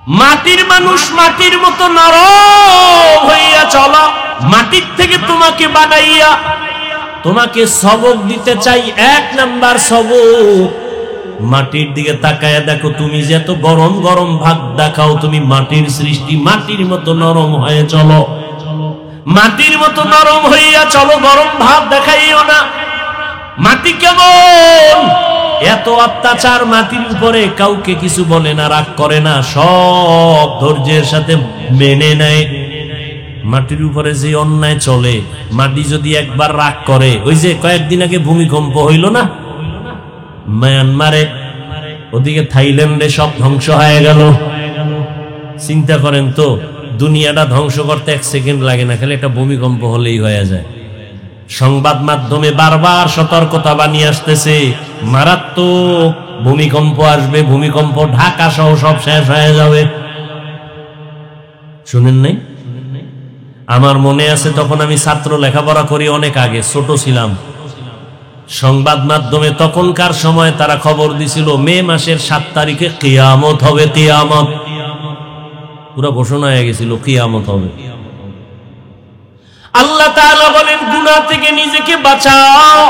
মাটির মানুষ মাটির মতো নরম হইয়া চলো। মাটির থেকে তোমাকে বানাইয়া তোমাকে সবক দিতে চাই। এক নাম্বার সবক, মাটির দিকে তাকায় দেখো, তুমি যে এত গরম গরম ভাগ দেখাও, তুমি মাটির সৃষ্টি, মাটির মতো নরম হয়ে চলো, মাটির মতো নরম হইয়া চলো, গরম ভাব দেখাইও না। মাটি কেমন, এত অত্যাচার মাটির উপরে, কাউকে কিছু বলে না, রাগ করে না, সব ধৈর্যের সাথে মেনে নেয়। মাটির উপরে যে অন্যায় চলে, মাটি যদি একবার রাগ করে, ওই যে কয়েকদিন আগে ভূমিকম্প হইল না মায়ানমারে, ওদিকে থাইল্যান্ডে সব ধ্বংস হয়ে গেল। চিন্তা করেন তো, দুনিয়াটা ধ্বংস করতে 1 সেকেন্ড লাগে না, খালি একটা ভূমিকম্প হলেই হয়ে যায়। সংবাদ মাধ্যমে বারবার সতর্কতা বানিয়ে আসতেছে, মারাত্মক ভূমিকম্প আসবে, ভূমিকম্প, ঢাকা সহ সব শেষ হয়ে যাবে। শুনেন নাই? আমার মনে আছে তখন আমি ছাত্র, লেখাপড়া করি, অনেক আগে, ছোট ছিলাম। সংবাদ মাধ্যমে তখনকার সময় তারা খবর দিছিল মে মাসের 7 তারিখে কিয়ামত হবে, কিয়ামত, পুরো ঘোষণা হয়ে গেছিল কিয়ামত হবে। আল্লাহ তাআলা বলেন, গুনাহ থেকে নিজেকে বাঁচাও।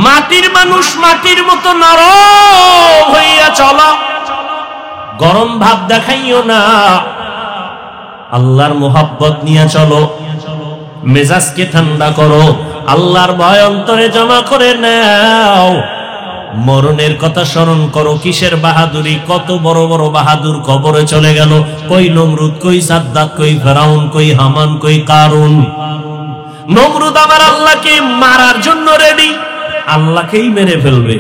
মাটির মানুষ মাটির মতো নরম হইয়া চলো, গরম ভাব দেখাইও না, আল্লাহর মোহাব্বত নিয়ে চলো, মেজাজকে ঠান্ডা করো, আল্লাহর ভয় অন্তরে জমা করে নাও। মরণের কথা স্মরণ করো। কিসের বাহাদুরি, কত বড় বড় বাহাদুর কবরে চলে গেল। কই নমরুদ, কই সাদ্দাত, কই ফেরাউন, কই হামান, কই কারুন। নমরুদ আমার আল্লাহকে মারার জন্য রেডি, আল্লাহকেই মেরে ফেলবে।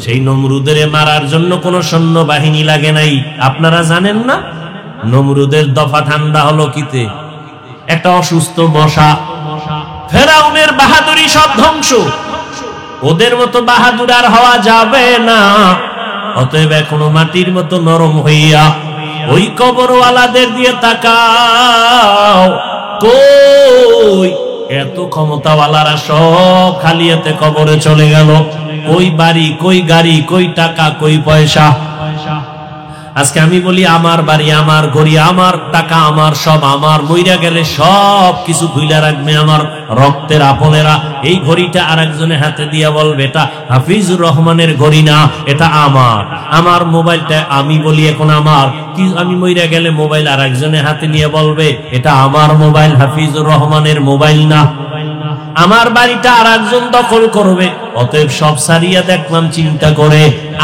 সেই নমরুদের মারার জন্য কোন সৈন্য বাহিনী লাগে নাই। আপনারা জানেন না নমরুদের দফা ঠান্ডা হলো কিতে? একটা অসুস্থ মশা। ফেরাউনের বাহাদুরি সব ধ্বংস, ওদের মতো বাহাদুর আর হওয়া যাবে না। অতএব এখনো মাটির মতো নরম হইয়া ওই কবরওয়ালাদের দিয়ে তাকাও, কই এত ক্ষমতাওয়ালারা সব খালিয়াতে কবরে চলে গেল। কই বাড়ি, কই গাড়ি, কই টাকা, কই পয়সা। আজকে আমি বলি আমার বাড়ি, আমার ঘড়ি, আমার টাকা, আমার সব আমার, মইরা গেলে সব কিছু ভুইলা রাখবে আমার রক্তের আপনেরা। এই ঘড়িটা আরেকজনের হাতে দিয়া বলবে এটা হাফিজুর রহমানের ঘড়ি না, এটা আমার। আমার মোবাইলটা আমি বলি এখন আমার, কি আমি মইরা গেলে মোবাইল আরেকজনের হাতে নিয়ে বলবে এটা আমার মোবাইল, হাফিজুর রহমানের মোবাইল না। আমার বাড়িটা আরেকজন দখল করবে। অতএব সব সারিয়া দেখলাম চিন্তা করে,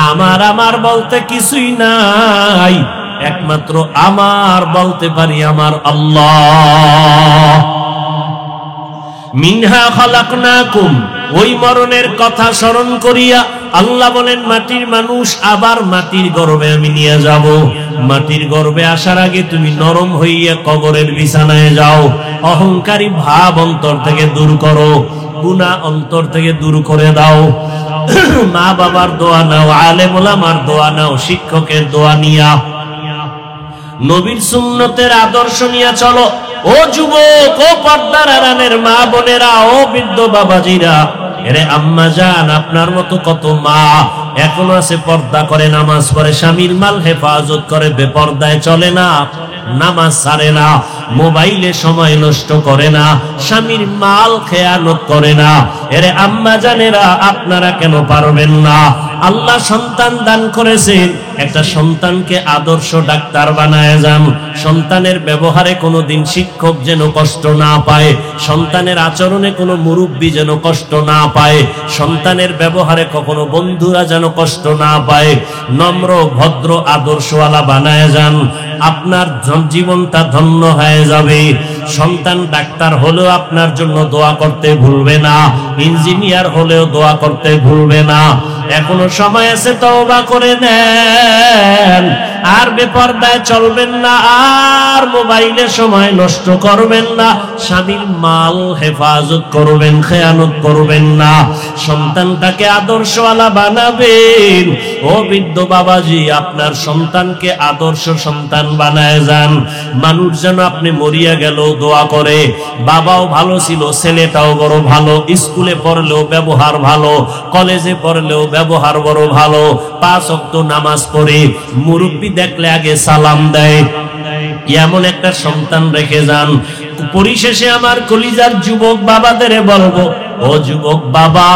আমার আমার বলতে কিছুই নাই, একমাত্র আমার বলতে পারি আমার আল্লাহ। মিনহা খালাকনাকুম, ওই মরণের কথা স্মরণ করিয়া আল্লাহ বলেন মাটির মানুষ আবার মাটির গর্ভে আমি নিয়ে যাব। মাটির গর্ভে আসার আগে তুমি নরম হইয়া কবরের বিছানায় যাও। অহংকারী ভাব অন্তর থেকে দূর করো, গুনাহ অন্তর থেকে দূর করে দাও। মা বাবার দোয়া নাও, আলেম ওলামার দোয়া নাও, শিক্ষকের দোয়া নিয়া, নবীর সুন্নতের আদর্শ নিয়ে চলো। ও যুবক, ও পর্দার আড়ালের মা বোনেরা, ও বৃদ্ধ বাবাজিরা, এরে আম্মা জান, আপনার মতো কত মা এখনো আছে পর্দা করে, নামাজ পড়ে, স্বামীর মাল হেফাজত করে, বেপর্দায় চলে না, নামাজ ছাড়ে না, মোবাইলে সময় নষ্ট করে না, স্বামীর মাল খেয়ানত করে না। এরে আম্মা জানেরা, আপনারা কেন পারবেন না? আল্লাহ সন্তান দান করেছেন, একটা সন্তানকে আদর্শ ডাক্তার বানায় যান। সন্তানের ব্যবহারে কোনোদিন শিক্ষক যেন কষ্ট না পায়, সন্তানের আচরণে কোনো মুরব্বী যেন কষ্ট না পায়, সন্তানের ব্যবহারে কখনো বন্ধুরা যেন কষ্ট না পায়। নম্র ভদ্র আদর্শওয়ালা বানায় যান, আপনার জীবনটা ধন্য হয়ে যাবে। সন্তান ডাক্তার হলেও আপনার জন্য দোয়া করতে ভুলবে না, ইঞ্জিনিয়ার হলেও দোয়া করতে ভুলবে না। এখনো সময় আছে, তওবা করে নেন। আর বেপরদায় চলবেন না, আর মোবাইলে সময় নষ্ট করবেন না, স্বামীর মাল হেফাজত করবেন, খেয়ানত করবেন না। সন্তানটাকে আদর্শওয়ালা বানাবেন। ও বৃদ্ধ বাবাজি, আপনার সন্তানকে আদর্শ সন্তান বানায় যান। মানুষ যেন আপনি মরিয়া গেল দোয়া করে। বাবাও ভালো ছিল, ছেলেটাও বড় ভালো, স্কুলে পড়লেও ব্যবহার ভালো, কলেজে পড়লেও ব্যবহার বড় ভালো, 5 ওয়াক্ত নামাজ পড়ে, মুরব্বি দেখলে আগে সালাম দেয়। এমন একটা সন্তান রেখে যান। পরিশেষে আমার কলিজার যুবক বাবাদের বলবো, ও যুবক বাবা,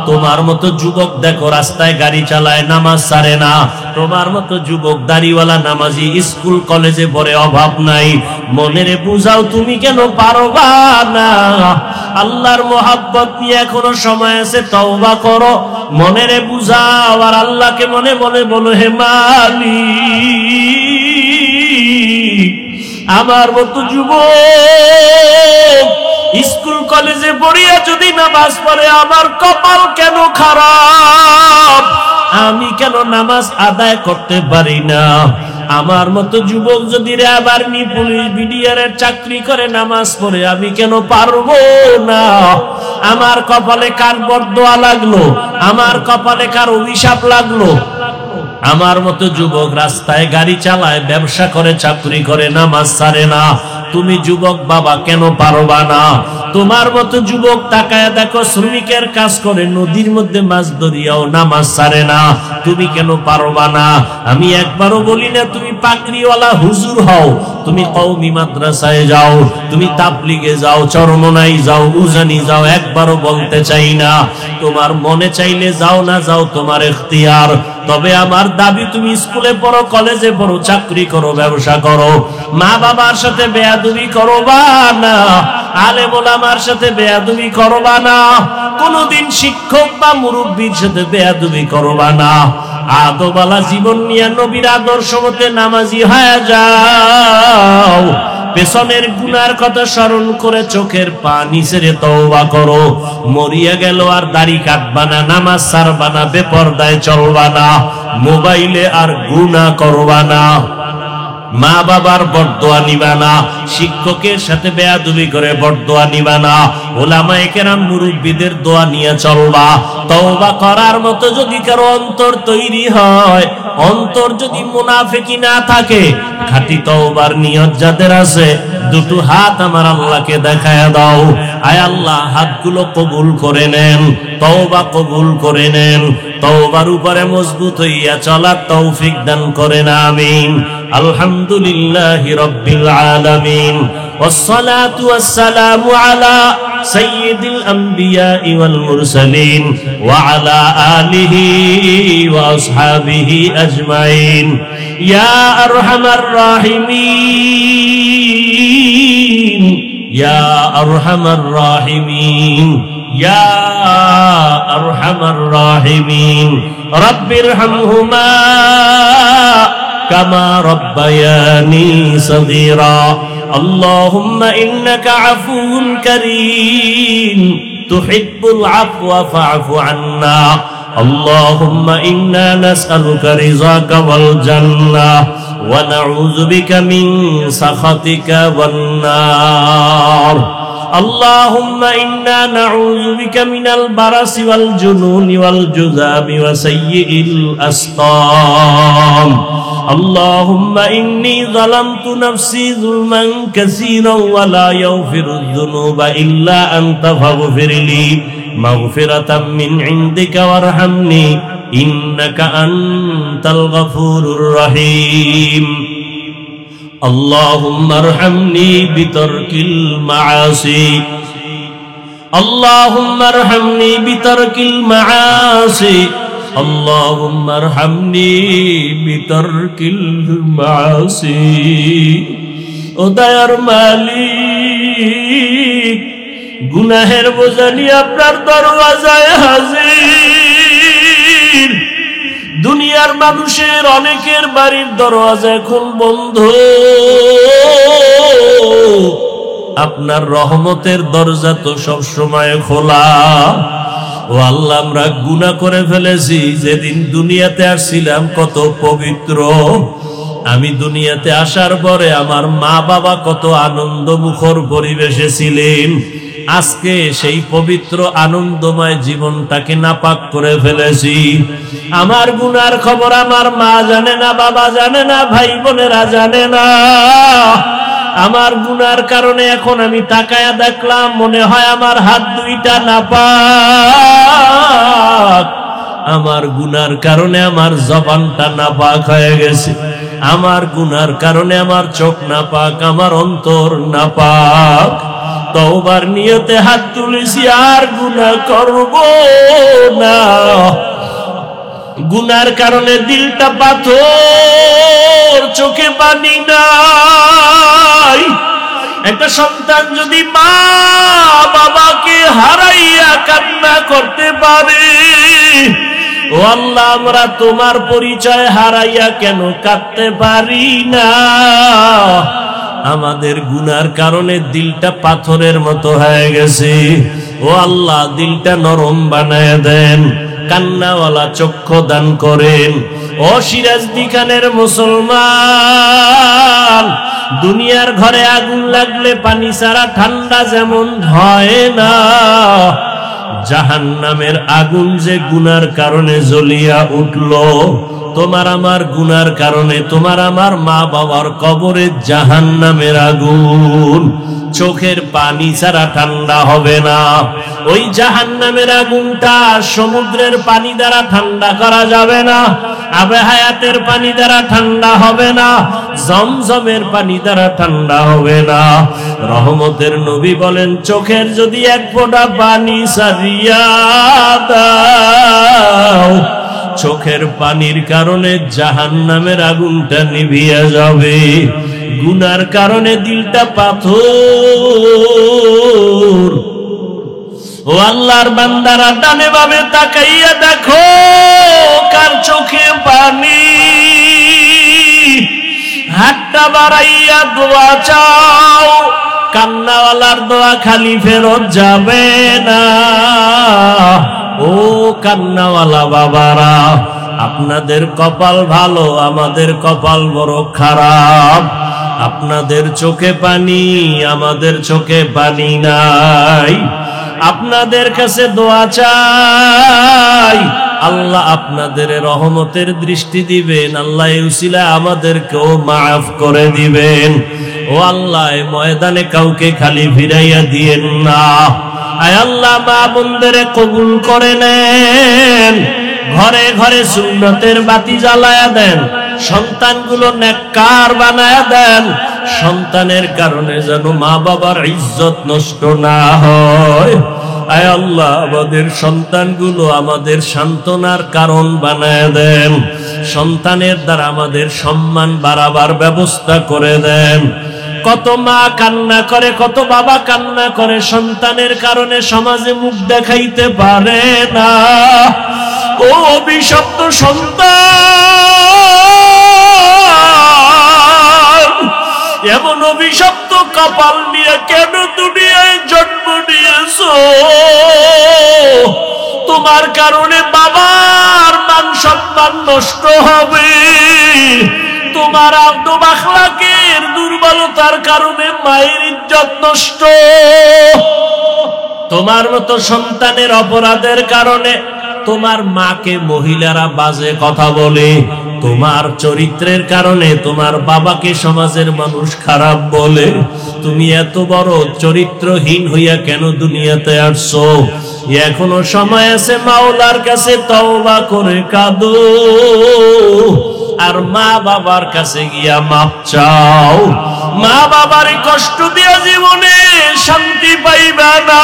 তোমার মতো যুবক দেখো রাস্তায় গাড়ি চালায়, নামাজ ছাড়ে না। তোমার মতো যুবক দাড়িওয়ালা নামাজি স্কুল কলেজে পড়ে, অভাব নাই। মনেরে বুঝাও তুমি কেন পারবা না? আল্লাহর মোহাব্বত নিয়ে এখনো সময় আছে, তওবা করো। মনেরে বুঝাও আর আল্লাহকে মনে মনে বলো, হে মালিক, আমার মতো যুবক স্কুল কলেজে পড়িয়া যদি নামাজ পড়ে, আমার কপাল কেন খারাপ? আমি কেন নামাজ আদায় করতে পারি না? আমার মতো যুবক যদি আবার পুলিশ বিডিআরের চাকরি করে নামাজ পড়ে, আমি কেন পারবো না? আমার কপালে কার বরদোয়া লাগলো? আমার কপালে কার অভিশাপ লাগলো? আমার মতো যুবক রাস্তায় গাড়ি চালায়, ব্যবসা করে, চাকরি করে, নামাজ ছাড়ে না। তুমি যুবক বাবা কেন পারবা না? তোমার মতো যুবক তাকায় দেখো, শ্রমিকের কাজ করে, নদীর মধ্যে মাছ ধরিয়াও নামাজ ছাড়ে না। তুমি কেন পারবা না? আমি একবারও বলি না তুমি পাগড়িওয়ালা হুজুর হও, তুমি কওমি মাদ্রাসায় যাও, তুমি তাবলিগে যাও, চরমনাই যাও, উজানি যাও, একবারও বলতে চাই না। তোমার মনে চাইলে যাও, না যাও তোমার ইখতিয়ার। তবে আমার দাবি, তুমি স্কুলে পড়ো, কলেজে পড়ো, চাকরি করো, ব্যবসা করো, মা বাবার সাথে বেয়াদবি করবা না, আলেম ওলামার সাথে বেয়াদবি করবা না, কোনদিন শিক্ষক বা মুরব্বীর সাথে বেয়াদবি করবা না। আদবালা জীবন নিয়ে নবীর আদর্শ মতে নামাজি হয়ে যাও। পেছনের গুনার কথা স্মরণ করে চোখের পানি ছেড়ে তওবা করো। মরিয়া গেল আর দাড়ি কাটবা না, নামাজ ছাড়বা না, বেপরদায় চলবা না, মোবাইলে আর গুনাহ করবা না, মা বাবার বরদোয়া নিবা না, শিক্ষকের সাথে বেয়াদবি করে বরদোয়া নিবা না, ওলামায়ে কেরাম মুরব্বিদের দোয়া নিয়ে চলবা। তওবা করার মতো যদি কারো অন্তর তৈরি হয়, অন্তর যদি মুনাফিকি না থাকে, খাঁটি তওবার নিয়ত যাদের আছে, দুটো হাত আমার আল্লাহকে দেখায়া দাও। আয় আল্লাহ, হাতগুলো কবুল করে নেন, তওবা কবুল করে নেন, তওবার উপরে মজবুত হইয়া চলার তৌফিক দান করেন, আমিন। আলহামদুলিল্লাহি রাব্বিল আলামিন, ওয়াসসালাতু ওয়াসসালামু আলা সাইয়্যিদিল আমবিয়াই ওয়াল মুরসালিন ওয়া আলা আলিহি ওয়া আসহাবিহি আজমাইন। ইয়া আরহামার রাহিমিন, ইয়া আরহামার রাহিমিন, ইয়া আরহামার রাহিমিন। রাব্বিরহামহুমা কামা রাব্বায়ানি সগীরা। আল্লাহুম্মা ইন্নাকা আফুউন কারীম তুহিব্বুল আফওয়া ফা'ফু আন্না। আল্লাহুম্মা ইন্না নাসআলুকা রিযাকা ওয়াল জান্নাহ ওয়া নাউযু বিকা মিন সাখাতিকা ওয়ান নার। اللهم إنا نعوذ بك من البرص والجنون والجذام وسيء الأسقام. اللهم إني ظلمت نفسي ظلما كثيرا ولا يغفر الذنوب إلا أنت فاغفر لي مغفرة من عندك وارحمني إنك أنت الغفور الرحيم. اللهم ارحمني بترك المعاصي، اللهم ارحمني بترك المعاصي، اللهم ارحمني بترك المعاصي. ও দয়ার মালিক, গুনাহের বোঝা নিয়ে আপনার দরওয়াজায় হাজির। দুনিয়ার মানুষের অনেকের বাড়ির দরওয়াজা এখন বন্ধ, আপনার রহমতের দরজা তো সব সময় খোলা। ও আল্লাহ, আমরা গুনাহ করে ফেলেছি। যেদিন দুনিয়াতে আসছিলাম কত পবিত্র, আমি দুনিয়াতে আসার পরে আমার মা বাবা কত আনন্দ মুখর পরিবেশে ছিলেন। আজকে সেই পবিত্র আনন্দময় জীবনটাকে নাপাক করে ফেলেছি। আমার গুনার খবর আমার মা জানে না, বাবা জানে না, ভাই বোনেরা জানে না। আমার গুনার কারণে এখন আমি তাকায়া দেখলাম মনে হয় আমার হাত দুইটা নাপাক, আমার গুনার কারণে আমার জবানটা নাপাক হয়ে গেছে, আমার গুনার কারণে আমার চোখ নাপাক, আমার অন্তর নাপাক। তওবার নিয়তে হাত তুলেছি, আর গুনাহ করব না। গুনার কারণে দিলটা পাথর, চোখে পানি নাই। একটা সন্তান যদি মা বাবাকে হারাইয়া কান্না করতে পারে, ও আল্লাহ আমরা তোমার পরিচয় হারাইয়া কেন কাঁদতে পারি না? আমাদের গুনার কারণে দিলটা পাথরের মতো হয়ে গেছে। ও আল্লাহ দিলটা নরম বানায় দেন, কান্নাওয়ালা চক্ষু দান করেন। ও সিরাজদি খানের মুসলমান, দুনিয়ার ঘরে আগুন লাগলে পানি ছাড়া ঠান্ডা যেমন হয় না, জাহান্নামের আগুন যে গুনার কারণে জ্বলিয়া উঠল, তোমার আমার গুনার কারণে তোমার আমার মা বাবার কবরে জাহান্নামের আগুন চোখের পানি ছাড়া ঠান্ডা হবে না। ওই জাহান্নামের আগুনটা সমুদ্রের পানি দ্বারা ঠান্ডা করা যাবে না, আবে হায়াতের পানি দ্বারা ঠান্ডা হবে না, জমজমের পানি দ্বারা ঠান্ডা হবে না। রহমতের নবী বলেন, চোখের যদি এক ফোঁটা পানি ছাড়িয়া দাও, চোখের পানির কারণে জাহান্নামের আগুনটা নিভিয়া যাবে। গুনার কারণে দিলটা পাথর। ও আল্লাহর বান্দারা, ডানে বামে তাকাইয়া দেখো কার চোখে পানি। হাতটা বাড়াইয়া দোয়া চাও, কান্নাওয়ালার দোয়া খালি ফেরত যাবে না। ও কান্নাওয়ালা বাবারা, আপনাদের কপাল ভালো, আমাদের কপাল বড় খারাপ। আপনাদের চোখে পানি, আমাদের চোখে পানি নাই। আপনাদের কাছে দোয়া চাই, আল্লাহ আপনাদের রহমতের দৃষ্টি দিবেন, আল্লাহ এই উসিলায় আমাদেরকেও মাফ করে দিবেন। ও আল্লাহ, ময়দানে কাউকে খালি ফিরাইয়া দিয়েন না। আয় আল্লাহ, মা বোনদের কবুল করে নেন, ঘরে ঘরে সুন্নতের বাতি জ্বালায়া দেন, সন্তানগুলো নেককার বানায়া দেন। সন্তানের কারণে যেন মা বাবার ইজ্জত নষ্ট না হয়। আয় আল্লাহ, আমাদের সন্তানগুলো আমাদের সান্ত্বনার কারণ বানায় দেন, সন্তানের দ্বারা আমাদের সম্মান বাড়াবার ব্যবস্থা করে দেন। কত মা কান্না করে, কত বাবা কান্না করে, সন্তানের কারণে সমাজে মুখ দেখাইতে পারে না। ও অভিশপ্ত সন্তান, এমন অভিশপ্ত কপাল নিয়ে কেন দুনিয়ায় জন্ম নিয়েছো? তোমার কারণে বাবার মান সম্মান নষ্ট হবে, তোমার আদব আখলাকের দুর্বলতার কারণে মায়ের ইজ্জত নষ্ট, তোমার মতো সন্তানের অপরাধের কারণে তোমার মাকে মহিলারা বাজে কথা বলে, তোমার চরিত্রের কারণে তোমার বাবাকে সমাজের মানুষ খারাপ বলে। তুমি এত বড় চরিত্রহীন হইয়া কেন দুনিয়াতে আসছো? এখনো সময় আছে, মাওলার কাছে তওবা করে কাঁদো, আর মা বাবার কাছে গিয়া মাপ চাও। মা বাবার কষ্ট দিয়া জীবনে শান্তি পাইবা না,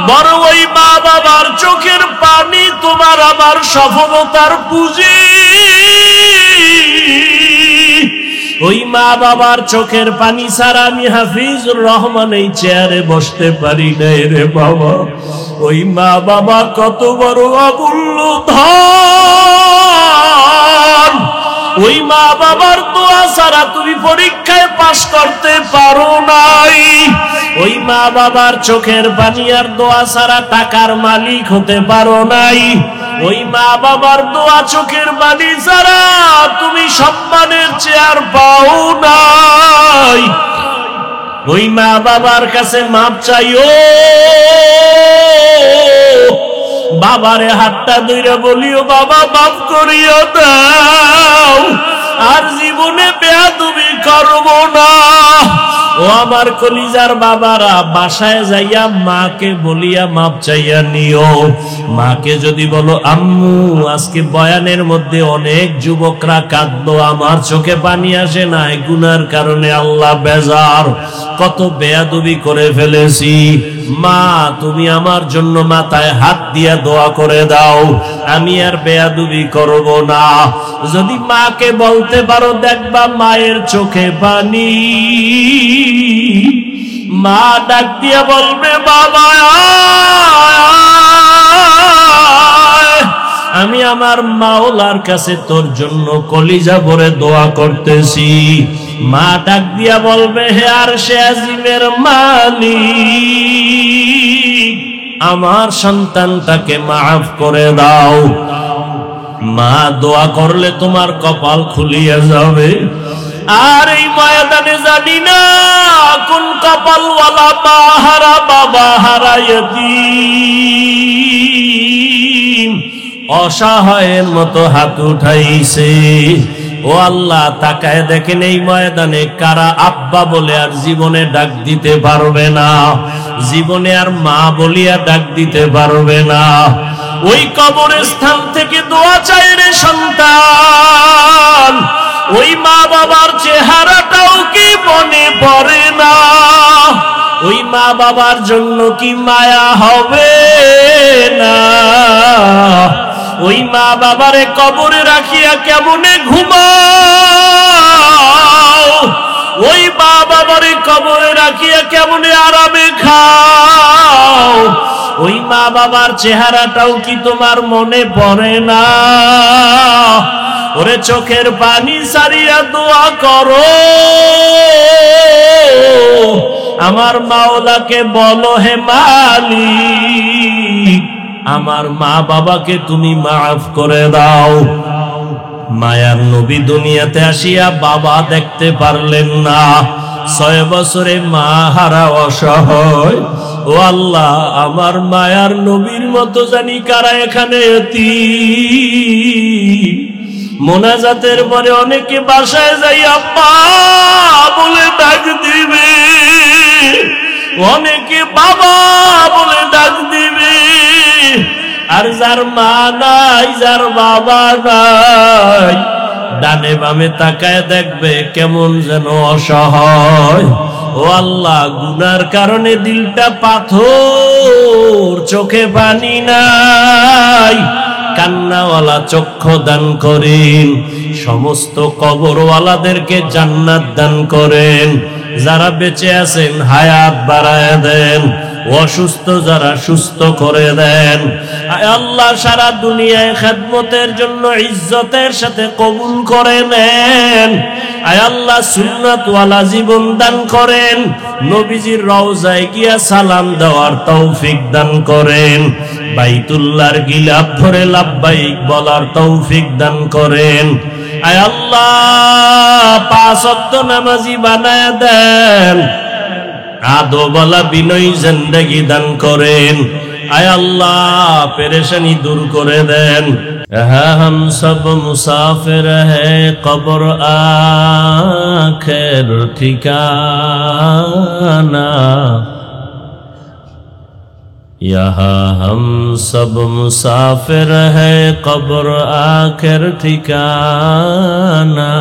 বড় ওই মা বাবার চোখের পানি তোমার আমার সফলতার পুঁজি। ওই মা বাবার চোখের পানি ছাড়া আমি হাফিজুর রহমান এই চেয়ারে বসতে পারি নাই রে বাবা। ওই মা বাবা কত বড় অমূল্য ধন, ওই মা বাবার দোয়া ছাড়া তুমি পরীক্ষায় পাস করতে পারো নাই। ওই মা বাবার চোখের পানি আর দোয়া ছাড়া টাকার মালিক হতে পারো নাই। ওই মা বাবার দোয়া চোখের পানি ছাড়া তুমি সম্মানের চেয়ার পাও নাই। ওই মা বাবার কাছে মাপ চাইও, বাবারে হাতটা ধরে বলিও, বাবা মাফ করিও দাও, আর জীবনে বেয়াদবি করব না। ও আমার কলিজার বাবারা, বাসায় যাইয়া মাকে বলিয়া মাপ চাইয়া নিও। মাকে যদি বলো, আম্মু আজকে বয়ানের মধ্যে অনেক যুবকরা কাঁদলো, আমার চোখে পানি আসে না, গুনার কারণে আল্লাহ বেজার, কত বেয়াদবি করে ফেলেছি, মা তুমি আমার জন্য মাথায় হাত দিয়া দোয়া করে দাও, আমি আর বেয়াদবি করব না। যদি মাকে বলতে পারো, দেখবা মায়ের চোখে পানি। মা ডাক দিয়া বলবে, বাবা আমি আমার মাওলার কাছে তোর জন্য কলিজা ভরে দোয়া করতেছি। মা ডাক দিয়া বলবে, হে আরশে আজিমের মালিক, আমার সন্তানটাকে মাফ করে দাও। মা দোয়া করলে তোমার কপাল খুলিয়া যাবে। আর এই ময়দানে জানি না কোন কপালওয়ালা মা হারা বাবা হারা ইয়তীম অসহায়ের মতো হাত উঠাইছে। ও আল্লাহ, তাকায় দেখেন এই ময়দানে কারা আব্বা বলে আর জীবনে ডাক দিতে পারবে না, জীবনে আর মা বলিয়া ডাক দিতে পারবে না। ওই কবরস্থান থেকে দোয়া চাই রে সন্তান, ওই মা বাবার চেহারাটাও কি মনে পড়ে না? ওই মা বাবার জন্য কি মায়া হবে না? ওই মা বাবারে কবরে রাখিয়া কেমনে ঘুমাও? ওই মা বাবারে কবরে রাখিয়া কেমনে আরামে খাও? ওই মা বাবার চেহারাটাও কি তোমার মনে পড়ে না? ওরে চোখের পানি সারিয়া দোয়া করো, আমার মাওলাকে বলো, হে মালিক আমার মা বাবাকে তুমি মাফ করে দাও। মায়ার নবী দুনিয়াতে আসিয়া বাবা দেখতে পারলেন না, 6 বছরে মা হারা অসহায়। ও আল্লাহ, আমার মায়ার নবীর মতো জানি কারা এখানে এতিম। মোনাজাতের পরে অনেকে বাসায় যাই আব্বা বলে ডাক দিবে, অনেকে বাবা বলে ডাক দিবে। আর যার মা নাই, যার বাবা নাই, ডানে বামে তাকায় দেখবে কেমন যেন অসহায়। ও আল্লাহ, গুনার কারণে দিলটা পাথর, চোখে পানি নাই, কান্নাওয়ালা চক্ষু দান করেন। সমস্ত কবরওয়ালাদেরকে জান্নাত দান করেন। যারা বেঁচে আছেন হায়াত বাড়ায় দেন, অসুস্থ যারা সুস্থ করে দেন। আয় আল্লাহ, সারা দুনিয়ায় খেদমতের জন্য ইজ্জতের সাথে কবুল করে নেন। আয় আল্লাহ, সুন্নাতওয়ালা জীবন দান করেন। নবীজির রওজায় গিয়া সালাম দেওয়ার তৌফিক দান করেন। বাইতুল্লাহর গিলাফ ধরে লাব্বাইক বলার তৌফিক দান করেন। আয় আল্লাহ, 5 ওয়াক্ত নামাজি বানায় দেন। আদবওয়ালা বিনয়ী জিন্দেগি দান করেন। আয় আল্লাহ, পেরেশানি দূর করে দেন। हम सब मुसाफिर है, कब्र आखिर ठिकाना। यहाँ हम सब मुसाफिर है, कब्र आखिर ठिकाना।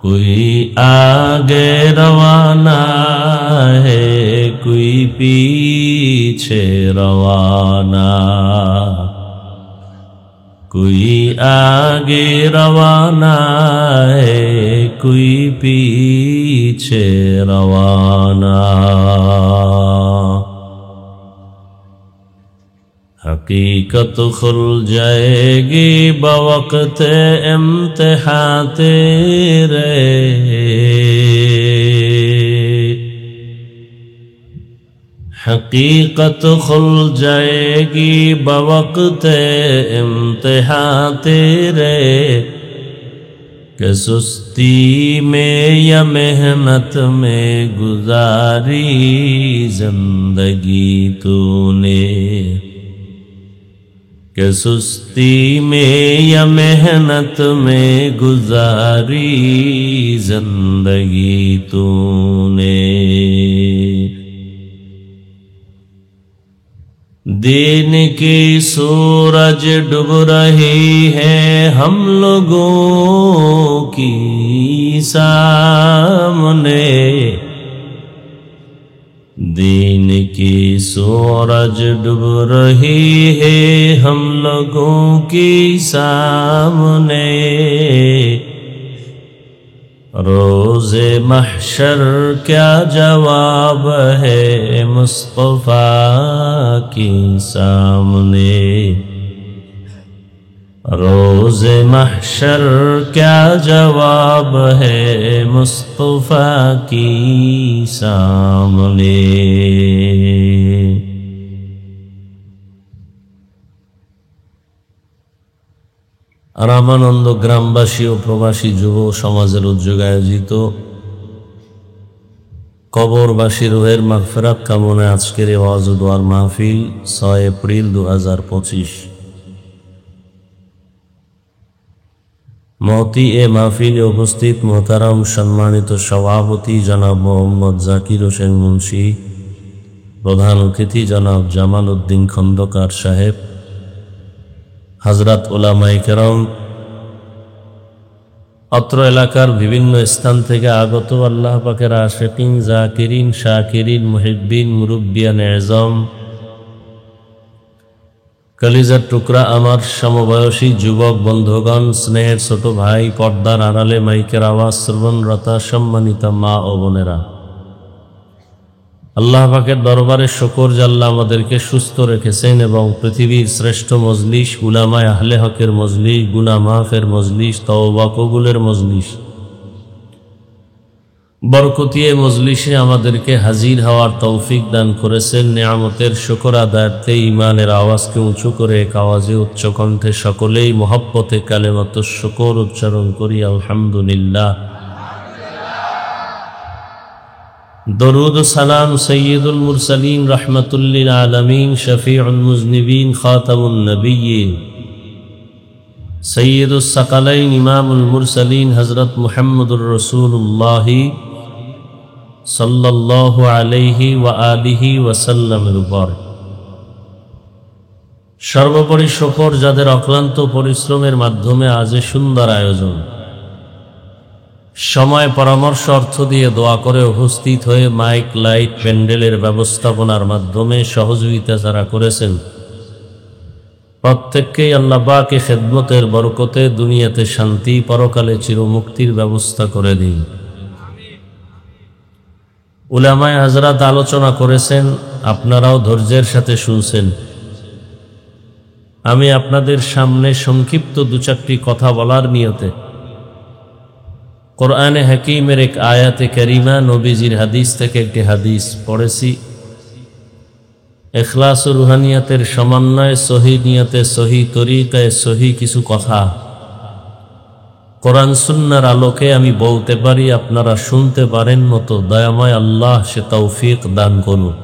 कोई आगे रवाना है, कोई पीछे रवाना। कोई आगे रवाना है, कोई पीछे रवाना। हकीकत खुल जाएगी बवक्त इम्तिहान तेरे। हकीकत खुल जाएगी बवक्त इम्तिहान तेरे। कि सुस्ती में या मेहनत में गुजारी जिंदगी तूने। کہ سستی میں یا محنت میں گزاری زندگی تو نے دین کی سورج ڈوب رہی ہے ہم لوگوں کی سامنے دین کی سورج ڈوب رہی ہے ہم لوگوں کی سامنے روز محشر کیا جواب ہے مصطفیٰ کے سامنے روز محشر کیا جواب ہے مصطفیٰ کی سامنے রামানন্দ গ্রামবাসী ও প্রবাসী যুব সমাজের উদ্যোগে আয়োজিত কবরবাসী রুহের মাগফিরাত কামনায় আজকের এই ওয়াজ ও দোয়ার মাহফিল 6 এপ্রিল 2025 মহতি এ মাহফিলে উপস্থিত মোহতারাম সম্মানিত সভাপতি জনাব মোহাম্মদ জাকির হোসেন মুন্সি, প্রধান অতিথি জনাব জামাল উদ্দিন খন্দকার সাহেব, হযরত উলামায়ে কেরাম, অত্র এলাকার বিভিন্ন স্থান থেকে আগত আল্লাহ পাকের আশিকিন, জাকিরিন, শাকিরিন, মুহিব্বিন, মুরব্বিয়ান এজম, কলিজার টুকরা আমার সমবয়সী যুবক বন্ধুগণ, স্নেহের ছোট ভাই, পর্দার আড়ালে মাইকের আওয়াজ শ্রবণরতা সম্মানিতা মা ও বোনেরা, আল্লাহ পাকের দরবারে শুকর যে আল্লাহ আমাদেরকে সুস্থ রেখেছেন এবং পৃথিবীর শ্রেষ্ঠ মজলিস উলামায়ে আহলে হকের মজলিস, গুনাহ মাফের মজলিস, তওবা কবুলের মজলিস, বরকতিয়ে মজলিসে আমাদেরকে হাজির হওয়ার তৌফিক দান করেছেন। নিয়ামতের শুকর আদায়ার্থে ঈমানের আওয়াজকে উঁচু করে এক আওয়াজে উচ্চ কণ্ঠে সকলেই মহব্বতে কালেমাতুশ শুকর উচ্চারণ করি আলহামদুলিল্লাহ। দরুদ ও সালাম সাইয়্যিদুল মুরসালিন রাহমাতুল লিল আলামিন শফিউল মুজনিবিন খাতামুন নবিয়্যিন সাইয়্যিদুস সাকালাইন ইমামুল মুরসালিন হযরত মুহাম্মদুর রাসূলুল্লাহ সাল্লাল্লাহু আলাইহি ওয়া আলিহি ওয়াসাল্লামের উপর সর্বোপরি শুকর যাদের অক্লান্ত পরিশ্রমের মাধ্যমে আজ সুন্দর আয়োজন, সময় পরামর্শ অর্থ দিয়ে দোয়া করে উপস্থিত হয়ে মাইক লাইট প্যান্ডেলের ব্যবস্থাপনার মাধ্যমে সহযোগিতা যারা করেছেন প্রত্যেককেই আল্লাহ পাকের খেদমতের বরকতে দুনিয়াতে শান্তি, পরকালে চিরমুক্তির ব্যবস্থা করে দিন। উলামায়ে হযরত আলোচনা করেছেন, আপনারাও ধৈর্যের সাথে শুনছেন। আমি আপনাদের সামনে সংক্ষিপ্ত দু চারটি কথা বলার নিয়তে কোরআনে হাকিমের এক আয়াতে কারিমা, নবীজির হাদিস থেকে একটি হাদিস পড়েছি। ইখলাস ও রুহানিয়াতের সমন্বয়ে সহি নিয়তে, সহি তরিকায়, সহি কিছু কথা কোরআন সুন্নাহর আলোকে আমি বলতে পারি, আপনারা শুনতে পারেন মতো দয়াময় আল্লাহ সে তৌফিক দান করুন।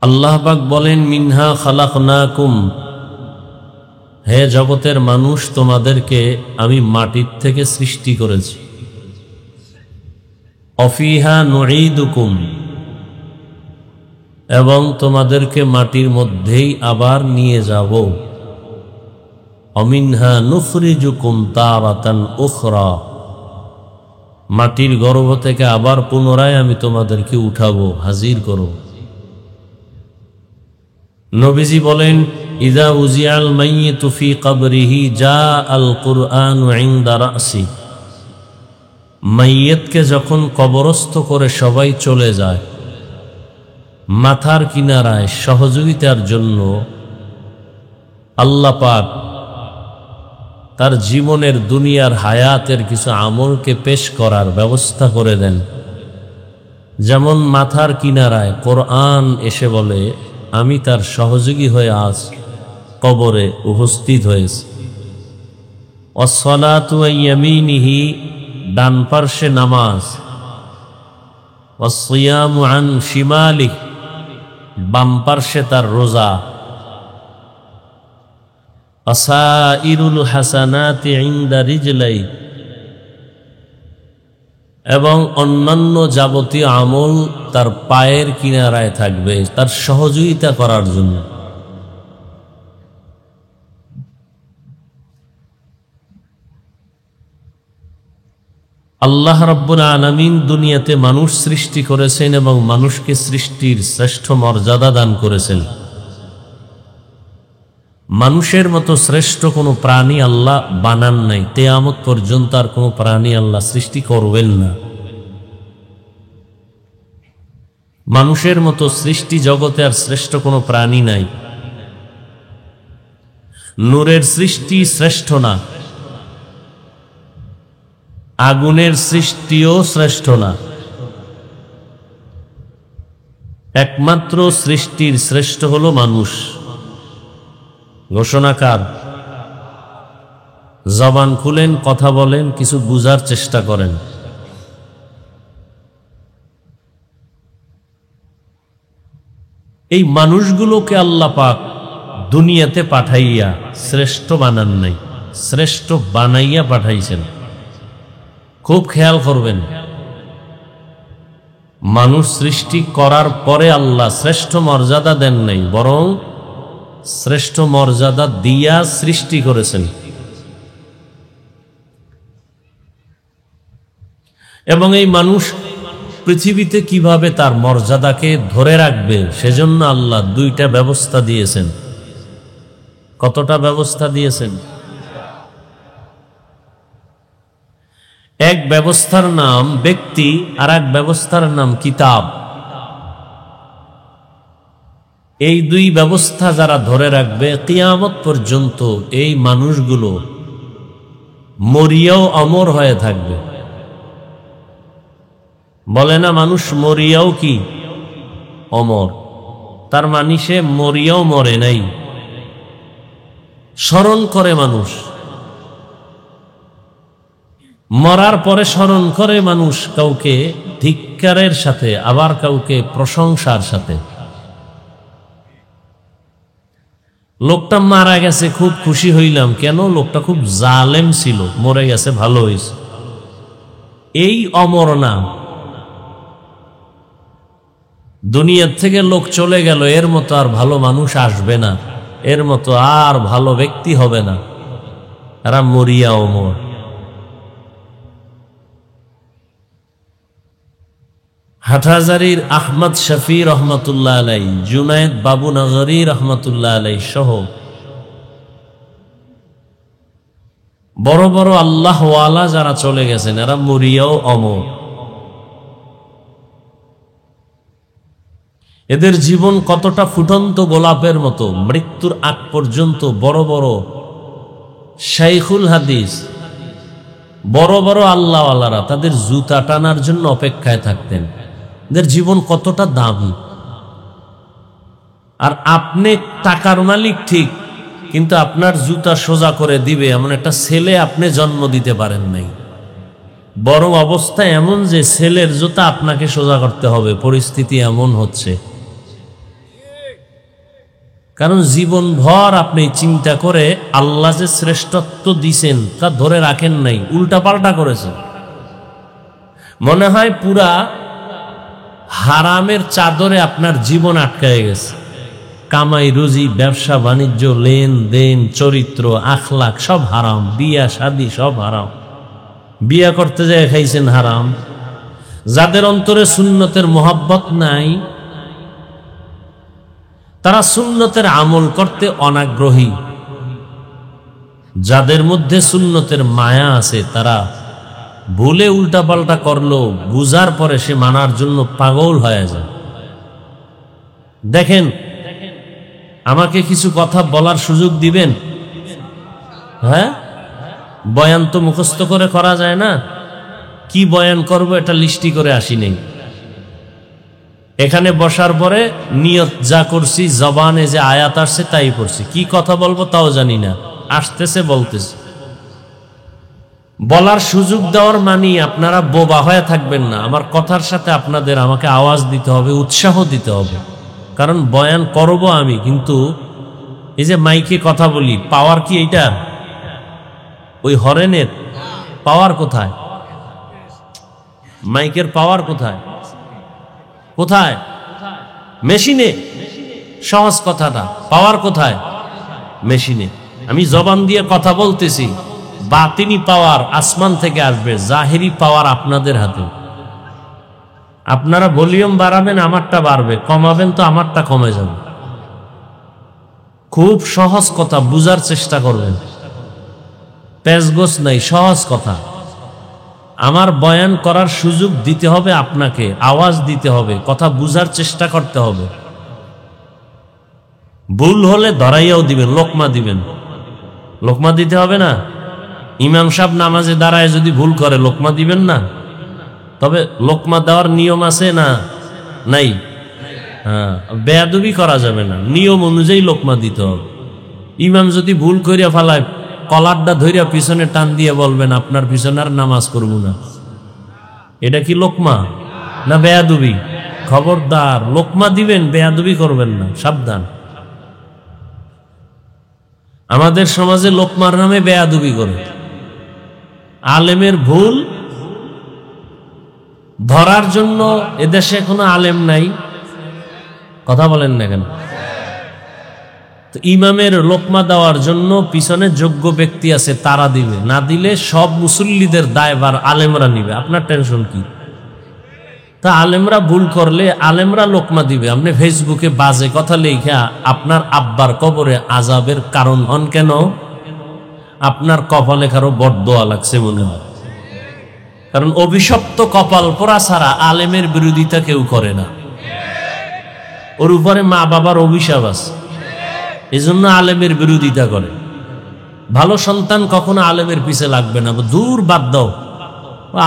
আল্লাহ পাক বলেন, মিনহা খালাকনাকুম, হে জগতের মানুষ, তোমাদেরকে আমি মাটির থেকে সৃষ্টি করেছি। অফিহা নুঈদুকুম, এবং তোমাদেরকে মাটির মধ্যেই আবার নিয়ে যাব। অমিনহা নুখরিজুকুম তারাতান উখরা, মাটির গর্ভ থেকে আবার পুনরায় আমি তোমাদেরকে উঠাবো, হাজির করব। নবীজি বলেন, ইযা উজিআল মাইয়িতু ফি কবরিহি জাআল কুরআনু ইনদা রাসি, মাইয়িতকে যখন কবরস্থ করে সবাই চলে যায়, মাথার কিনারায় সহযোগিতার জন্য আল্লাহ পাক তার জীবনের দুনিয়ার হায়াতের কিছু আমলকে পেশ করার ব্যবস্থা করে দেন। যেমন মাথার কিনারায় কোরআন এসে বলে, আমি তার সহযোগী হয়ে আজ কবরে উপস্থিত হয়েছি। ওয়াসসালাতু আন ইয়ামিনিহি, ডান পার্শ্বে নামাজ, ওয়াসসিয়ামু আন শিমালিহ, বাম পার্শ্বে তার রোজা। আসাইরুল হাসানাতি ইনদা রিজলাই, এবং অন্যান্য যাবতীয় আমল তার পায়ের কিনারায় থাকবে তার সহযোগিতা করার জন্য। আল্লাহ রাব্বুল আলামিন দুনিয়াতে মানুষ সৃষ্টি করেছেন এবং মানুষকে সৃষ্টির শ্রেষ্ঠ মর্যাদা দান করেছেন। মানুষের মতো শ্রেষ্ঠ কোনো প্রাণী আল্লাহ বানান নাই, কিয়ামত পর্যন্ত আর কোনো প্রাণী আল্লাহ সৃষ্টি করবেন না। মানুষের মতো সৃষ্টি জগতে আর শ্রেষ্ঠ কোনো প্রাণী নাই। নূরের সৃষ্টি শ্রেষ্ঠ না, আগুনের সৃষ্টিও শ্রেষ্ঠ না। একমাত্র সৃষ্টির শ্রেষ্ঠ হলো মানুষ। ঘোষণাকার, জবান খুলেন, কথা বলেন, কিছু বুঝার চেষ্টা করেন। এই মানুষগুলোকে আল্লাহ পাক দুনিয়াতে পাঠাইয়া শ্রেষ্ঠ বানান নাই, শ্রেষ্ঠ বানাইয়া পাঠাইছেন। খুব খেয়াল করবেন, মানুষ সৃষ্টি করার পরে আল্লাহ শ্রেষ্ঠ মর্যাদা দেন নাই, বরং শ্রেষ্ঠ মর্যাদা দিয়া সৃষ্টি করেছেন। এবং এই মানুষ পৃথিবীতে কিভাবে তার মর্যাদাকে ধরে রাখবে সেজন্য আল্লাহ দুইটা ব্যবস্থা দিয়েছেন। কতটা ব্যবস্থা দিয়েছেন? এক ব্যবস্থার নাম ব্যক্তি, আর এক ব্যবস্থার নাম কিতাব। এই দুই ব্যবস্থা যারা ধরে রাখবে কিয়ামত পর্যন্ত এই মানুষগুলো মরিয়াও অমর হয়ে থাকবে। বলে না মানুষ মরিয়াও কি অমর, তার মানে সে মরিয়াও মরে নাই, স্মরণ করে মানুষ। মরার পরে স্মরণ করে মানুষ, কাউকে ধিক্কারের সাথে, আবার কাউকে প্রশংসার সাথে। লোকটা মারা গেছে, খুব খুশি হইলাম, কেন? লোকটা খুব জালেম ছিল, মরে গেছে, ভালো হয়েছে। এই অমর না। দুনিয়ার থেকে লোক চলে গেল, এর মতো আর ভালো মানুষ আসবে না, এর মতো আর ভালো ব্যক্তি হবে না, এরা মরিয়া অমর। হাটহাজারীর আহমদ শফি রহমতুল্লাহ আলাই, জুনায়েদ বাবু নগরী রহমতুল্লাহ আলাই সহ বড় বড় আল্লাহওয়ালা যারা চলে গেছেন এরা মরিয়াও অমর। এদের জীবন কতটা ফুটন্ত গোলাপের মতো, মৃত্যুর আগ পর্যন্ত বড় বড় শাইখুল হাদিস, বড় বড় আল্লাহওয়ালারা তাদের জুতা টানার জন্য অপেক্ষায় থাকতেন। এদের জীবন কতটা দামি। আর আপনি টাকার মালিক ঠিক, কিন্তু আপনার জুতা সোজা করে দিবে এমন একটা ছেলে আপনি জন্ম দিতে পারেন নাই। বরং অবস্থা এমন যে ছেলের জুতা আপনাকে সোজা করতে হবে, পরিস্থিতি এমন হচ্ছে। কারণ জীবন ভর আপনি চিন্তা করে আল্লাহ যে শ্রেষ্ঠত্ব দিছেন তা ধরে রাখেন নাই, উল্টা পাল্টা করেছেন। মনে হয় পুরা হারামের চাদরে আপনার জীবন আটকায় গেছে। কামাই রুজি, ব্যবসা বাণিজ্য, লেনদেন, চরিত্র, আখলাক সব হারাম, বিয়া শাদী সব হারাম। বিয়া করতে যায় খাইছেন হারাম। যাদের অন্তরে সুন্নতের মোহাব্বত নাই তারা সুন্নতের আমল করতে অনাগ্রহী। যাদের মধ্যে সুন্নতের মায়া আছে তারা ভুলে উল্টাপাল্টা করলো, বুঝার পরে সে মানার জন্য পাগল হয়ে যায়। দেখেন, আমাকে কিছু কথা বলার সুযোগ দিবেন? হ্যাঁ, বয়ান তো মুখস্থ করে করা যায় না। কি বয়ান করব এটা লিস্টি করে আসি নেই। এখানে বসার পরে নিয়ত যা করছি, জবানে যে আয়াত আসছে তাই পড়ছি, কি কথা বলবো তাও জানি না, আসতেছে বলতেছি। বলার সুযোগ দেওয়ার মানে আপনারা বোবা হয়ে থাকবেন না। আমার কথার সাথে আপনাদের আমাকে আওয়াজ দিতে হবে, উৎসাহ দিতে হবে। কারণ বয়ান করব আমি, কিন্তু এই যে মাইকে কথা বলি, পাওয়ার কি এইটা? ওই হরেনের পাওয়ার কোথায়? মাইকের পাওয়ার কোথায়? কোথায়? মেশিনে। সহজ কথাটা, পাওয়ার কোথায়? মেশিনে। আমি জবান দিয়ে কথা বলতেছি, বাতিনি পাওয়ার আসমান থেকে আসবে, জাহেরি পাওয়ার আপনাদের হাতে। আপনারা ভলিউম বাড়াবেন, আমারটা বাড়বে, কমাবেন তো আমারটা কমে যাবে। খুব সহজ কথা, বুঝার চেষ্টা করবেন, পেঁচগোছ নাই, সহজ কথা। আমার বয়ান করার সুযোগ দিতে হবে আপনাকে, আওয়াজ দিতে হবে, কথা বুঝার চেষ্টা করতে হবে। ভুল হলে ধরাইয়াও দিবেন, লোকমা দিবেন। লোকমা দিতে হবে না? ইমাম সাহেব নামাজে দাঁড়ায় যদি ভুল করে লোকমা দিবেন না? তবে লোকমা দেওয়ার নিয়ম আছে না? নাই। হ্যাঁ, বেয়াদবি করা যাবে না, নিয়ম অনুযায়ী লোকমা দিতে হবে। ইমাম যদি ভুল করিয়া ফেলায়, কলারটা ধরিয়া পিছনে টান দিয়ে বলবেন আপনার পিছনে আর নামাজ করব না। এটা কি লোকমা না বেয়াদবি? খবরদার, লোকমা দিবেন, বেয়াদবি করবেন না, সাবধান। আমাদের সমাজে লোকমার নামে বেয়াদবি করে। আলেমের ভুল ধরার জন্য এদেশে কোনো আলেম নাই, কথা বলেন না কেন? তো ইমামের লোকমা দেওয়ার জন্য পিছনে যোগ্য ব্যক্তি আছে, তারা দিবে, না দিলে সব মুসল্লিদের দায়ভার আলেমরা নিবে। আপনার টেনশন কি? তা আলেমরা ভুল করলে আলেমরা লোকমা দিবে। আপনি ফেসবুকে বাজে কথা লেখা আপনার আব্বার কবরে আজাবের কারণ হন কেন? আপনার কপালে কারো বড়দোয়া লাগছে মনে হয়। কারণ অভিশপ্ত কপাল পোড়া ছাড়া আলেমের বিরোধিতা কেউ করে না। ওর উপরে মা বাবার অভিশাপ আছে, এজন্য আলেমের বিরোধিতা করে। ভালো সন্তান কখনো আলেমের পিছে লাগবে না, দূর বাদ দাও,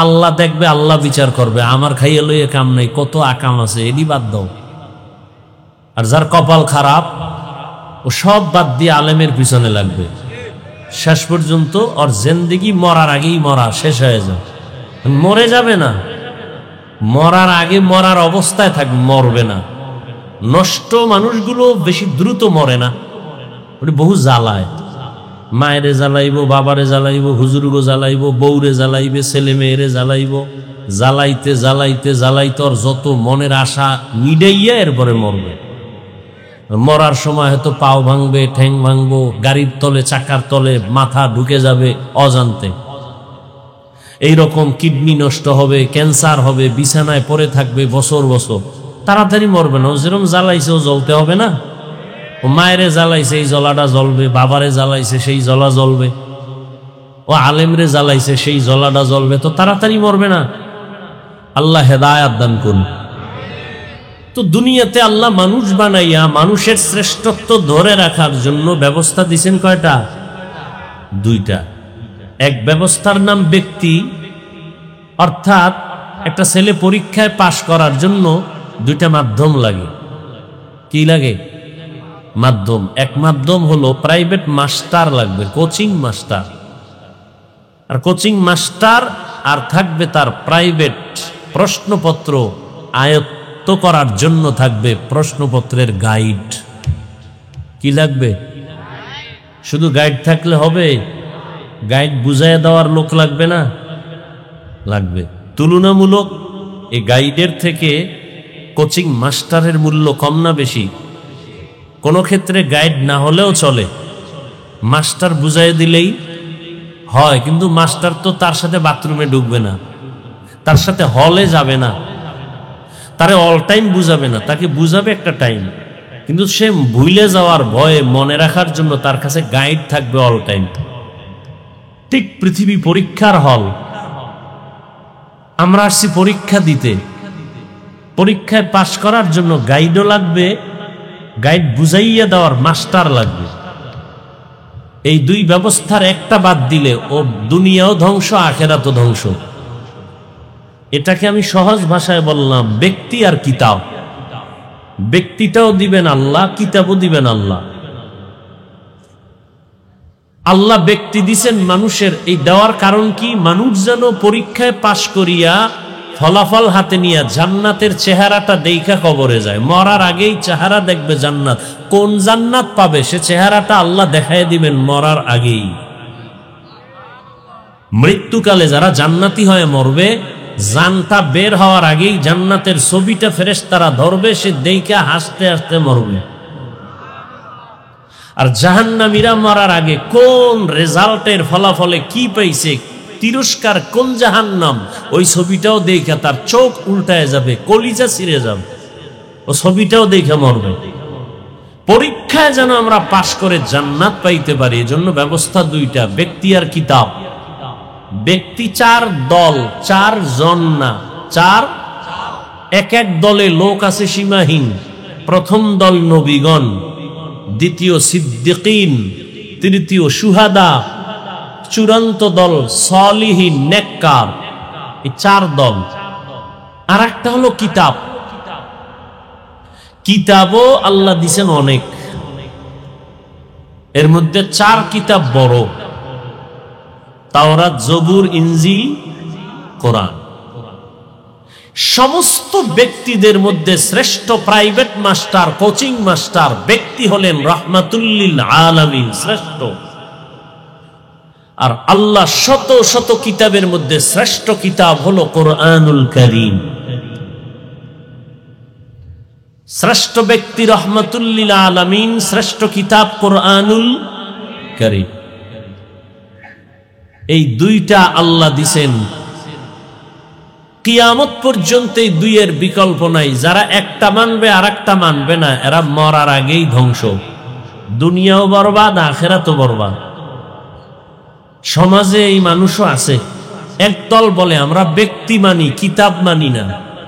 আল্লাহ দেখবে, আল্লাহ বিচার করবে, আমার খাইয়ে লইয়ে কাম নাই, কত আকাম আছে, এডি বাদ দাও। আর যার কপাল খারাপ, ও সব বাদ দিয়ে আলেমের পিছনে লাগবে, শেষ পর্যন্ত ওর জিন্দেগি মরার আগেই মরা শেষ হয়ে যায়। মরে যাবে না, মরার আগে মরার অবস্থায় থাকবে, মরবে না। নষ্ট মানুষগুলো বেশি দ্রুত মরে না, ওটা বহু জ্বালায়। মায়েরে জ্বালাইব, বাবারে জ্বালাইব, হুজুরগো জ্বালাইব, বউরে জ্বালাইবে, ছেলে মেয়েরে জ্বালাইব, জ্বালাইতে জ্বালাইতে জ্বালাইতে ওর যত মনের আশা মিডাইয়া এরপরে মরবে। মরার সময় হয়তো পাও ভাঙবে, ঠ্যাং ভাঙবো, গাড়ির তলে, চাকার তলে মাথা ঢুকে যাবে অজান্তে। এইরকম কিডনি নষ্ট হবে, ক্যান্সার হবে, বিছানায় পড়ে থাকবে বছর বছর। তাড়াতাড়ি মরবে না। ও যেরকম জ্বালাইছে ও জ্বলতে হবে না? ও মায়েরে জ্বালাইছে, এই জ্বলাটা জ্বলবে, বাবারে জ্বালাইছে, সেই জ্বলা জ্বলবে, ও আলেমরে জ্বালাইছে, সেই জ্বলাটা জ্বলবে, তো তাড়াতাড়ি মরবে না। আল্লাহ হেদায়াত দান করুন। তো দুনিয়াতে আল্লাহ মানুষ বানাইয়া মানুষের শ্রেষ্ঠত্ব ধরে রাখার জন্য ব্যবস্থা দিয়েছেন কয়টা? দুইটা। এক ব্যবস্থার নাম ব্যক্তি, অর্থাৎ একটা ছেলে পরীক্ষায় পাশ করার জন্য দুইটা মাধ্যম লাগে। কি লাগে? মাধ্যম। এক মাধ্যম হলো প্রাইভেট মাস্টার লাগবে, কোচিং মাস্টার। আর কোচিং মাস্টার আর থাকবে তার প্রাইভেট প্রশ্নপত্র আয়ত্ত করার জন্য থাকবে প্রশ্নপত্রের গাইড। কি লাগবে? শুধু গাইড থাকলে হবে? গাইড বুঝাইয়া দেওয়ার লোক লাগবে না? লাগবে। তুলনামূলক এই গাইডের থেকে কোচিং মাস্টারের মূল্য কম না বেশি? কোনো ক্ষেত্রে গাইড না হলেও চলে, মাস্টার বুঝাই দিলেই হয়। কিন্তু মাস্টার তো তার সাথে বাথরুমে ঢুকবে না, তার সাথে হলে যাবে না, তারে অল টাইম বুঝাবে না, তাকে বুঝাবে একটা টাইম। কিন্তু সে ভুলে যাওয়ার ভয়ে মনে রাখার জন্য তার কাছে গাইড থাকবে অল টাইম। ঠিক পৃথিবী পরীক্ষার হল। আমরা আসছি পরীক্ষা দিতে, পরীক্ষায় পাশ করার জন্য গাইডও লাগবে, গাইড বুঝাইয়া দেওয়ার মাস্টার লাগবে। এই দুই ব্যবস্থার একটা বাদ দিলে ও দুনিয়াও ধ্বংস, আখেরাতও ধ্বংস। এটাকে আমি সহজ ভাষায় বললাম ব্যক্তি আর কিতাব। ব্যক্তিটাও দিবেন আল্লাহ, কিতাবও দিবেন আল্লাহ। আল্লাহ ব্যক্তি দিছেন মানুষের, এই দেওয়ার কারণ কি? মানুষ যেন পরীক্ষায় পাশ করিয়া ফলাফল হাতে নিয়ে জান্নাতের চেহারাটা দেখা কবরে যায়। মরার আগেই চেহারা দেখবে জান্নাত। কোন জান্নাত পাবে সে চেহারাটা আল্লাহ দেখায় দিবেন মরার আগেই। মৃত্যুকালে যারা জান্নাতি হয়ে মরবে, জানটা বের হওয়ার আগেই জান্নাতের ছবিটা ফেরেশতারা ধরবে, সে দেখা হাসতে হাসতে মরবে। আর জাহান্নামীরা মরার আগে কোন রেজাল্টের ফলাফলে কি পাইছে, তিরস্কার কোন জাহান্নাম, ওই ছবিটাও দেখা তার চোখ উল্টায় যাবে, কলিজা ছিঁড়ে যাবে, ও ছবিটাও দেখে মরবে। পরীক্ষায় যেন আমরা পাশ করে জান্নাত পাইতে পারি, এজন্য ব্যবস্থা দুইটা, ব্যক্তি আর কিতাব। ব্যক্তি 4 দল, 4 জন না, 4, এক এক দলে লোক আছে সীমাহীন। প্রথম দল নবীগণ, দ্বিতীয় সিদ্দিকিন, তৃতীয় শুহাদা, চূড়ান্ত দল সালিহিন নেককার। এই 4 দল। আর একটা হলো কিতাব। কিতাবও আল্লাহ দিছেন অনেক, এর মধ্যে 4 কিতাব বড়, তাওরাত, জবুর, ইনজিল, কোরআন। সমস্ত ব্যক্তিদের মধ্যে শ্রেষ্ঠ প্রাইভেট মাস্টার, কোচিং মাস্টার ব্যক্তি হলেন রাহমাতুল্লিল আলামিন, শ্রেষ্ঠ। আর আল্লাহ শত শত কিতাবের মধ্যে শ্রেষ্ঠ কিতাব হলো কোরআনুল কারীম। শ্রেষ্ঠ ব্যক্তি রাহমাতুল্লিল আলামিন, শ্রেষ্ঠ কিতাব কোরআনুল কারীম। এই দুইটা আল্লাহ দিছেন, কিয়ামত পর্যন্ত এই দুইয়ের বিকল্প নাই। যারা একটা মানবে আর একটা মানবে না, এরা মরার আগেই ধ্বংস। দুনিয়াও বরবাদ, আখিরাতও বরবাদ। সমাজে এই মানুষও আছে, একদল বলে আমরা ব্যক্তি মানি, কিতাব মানি না,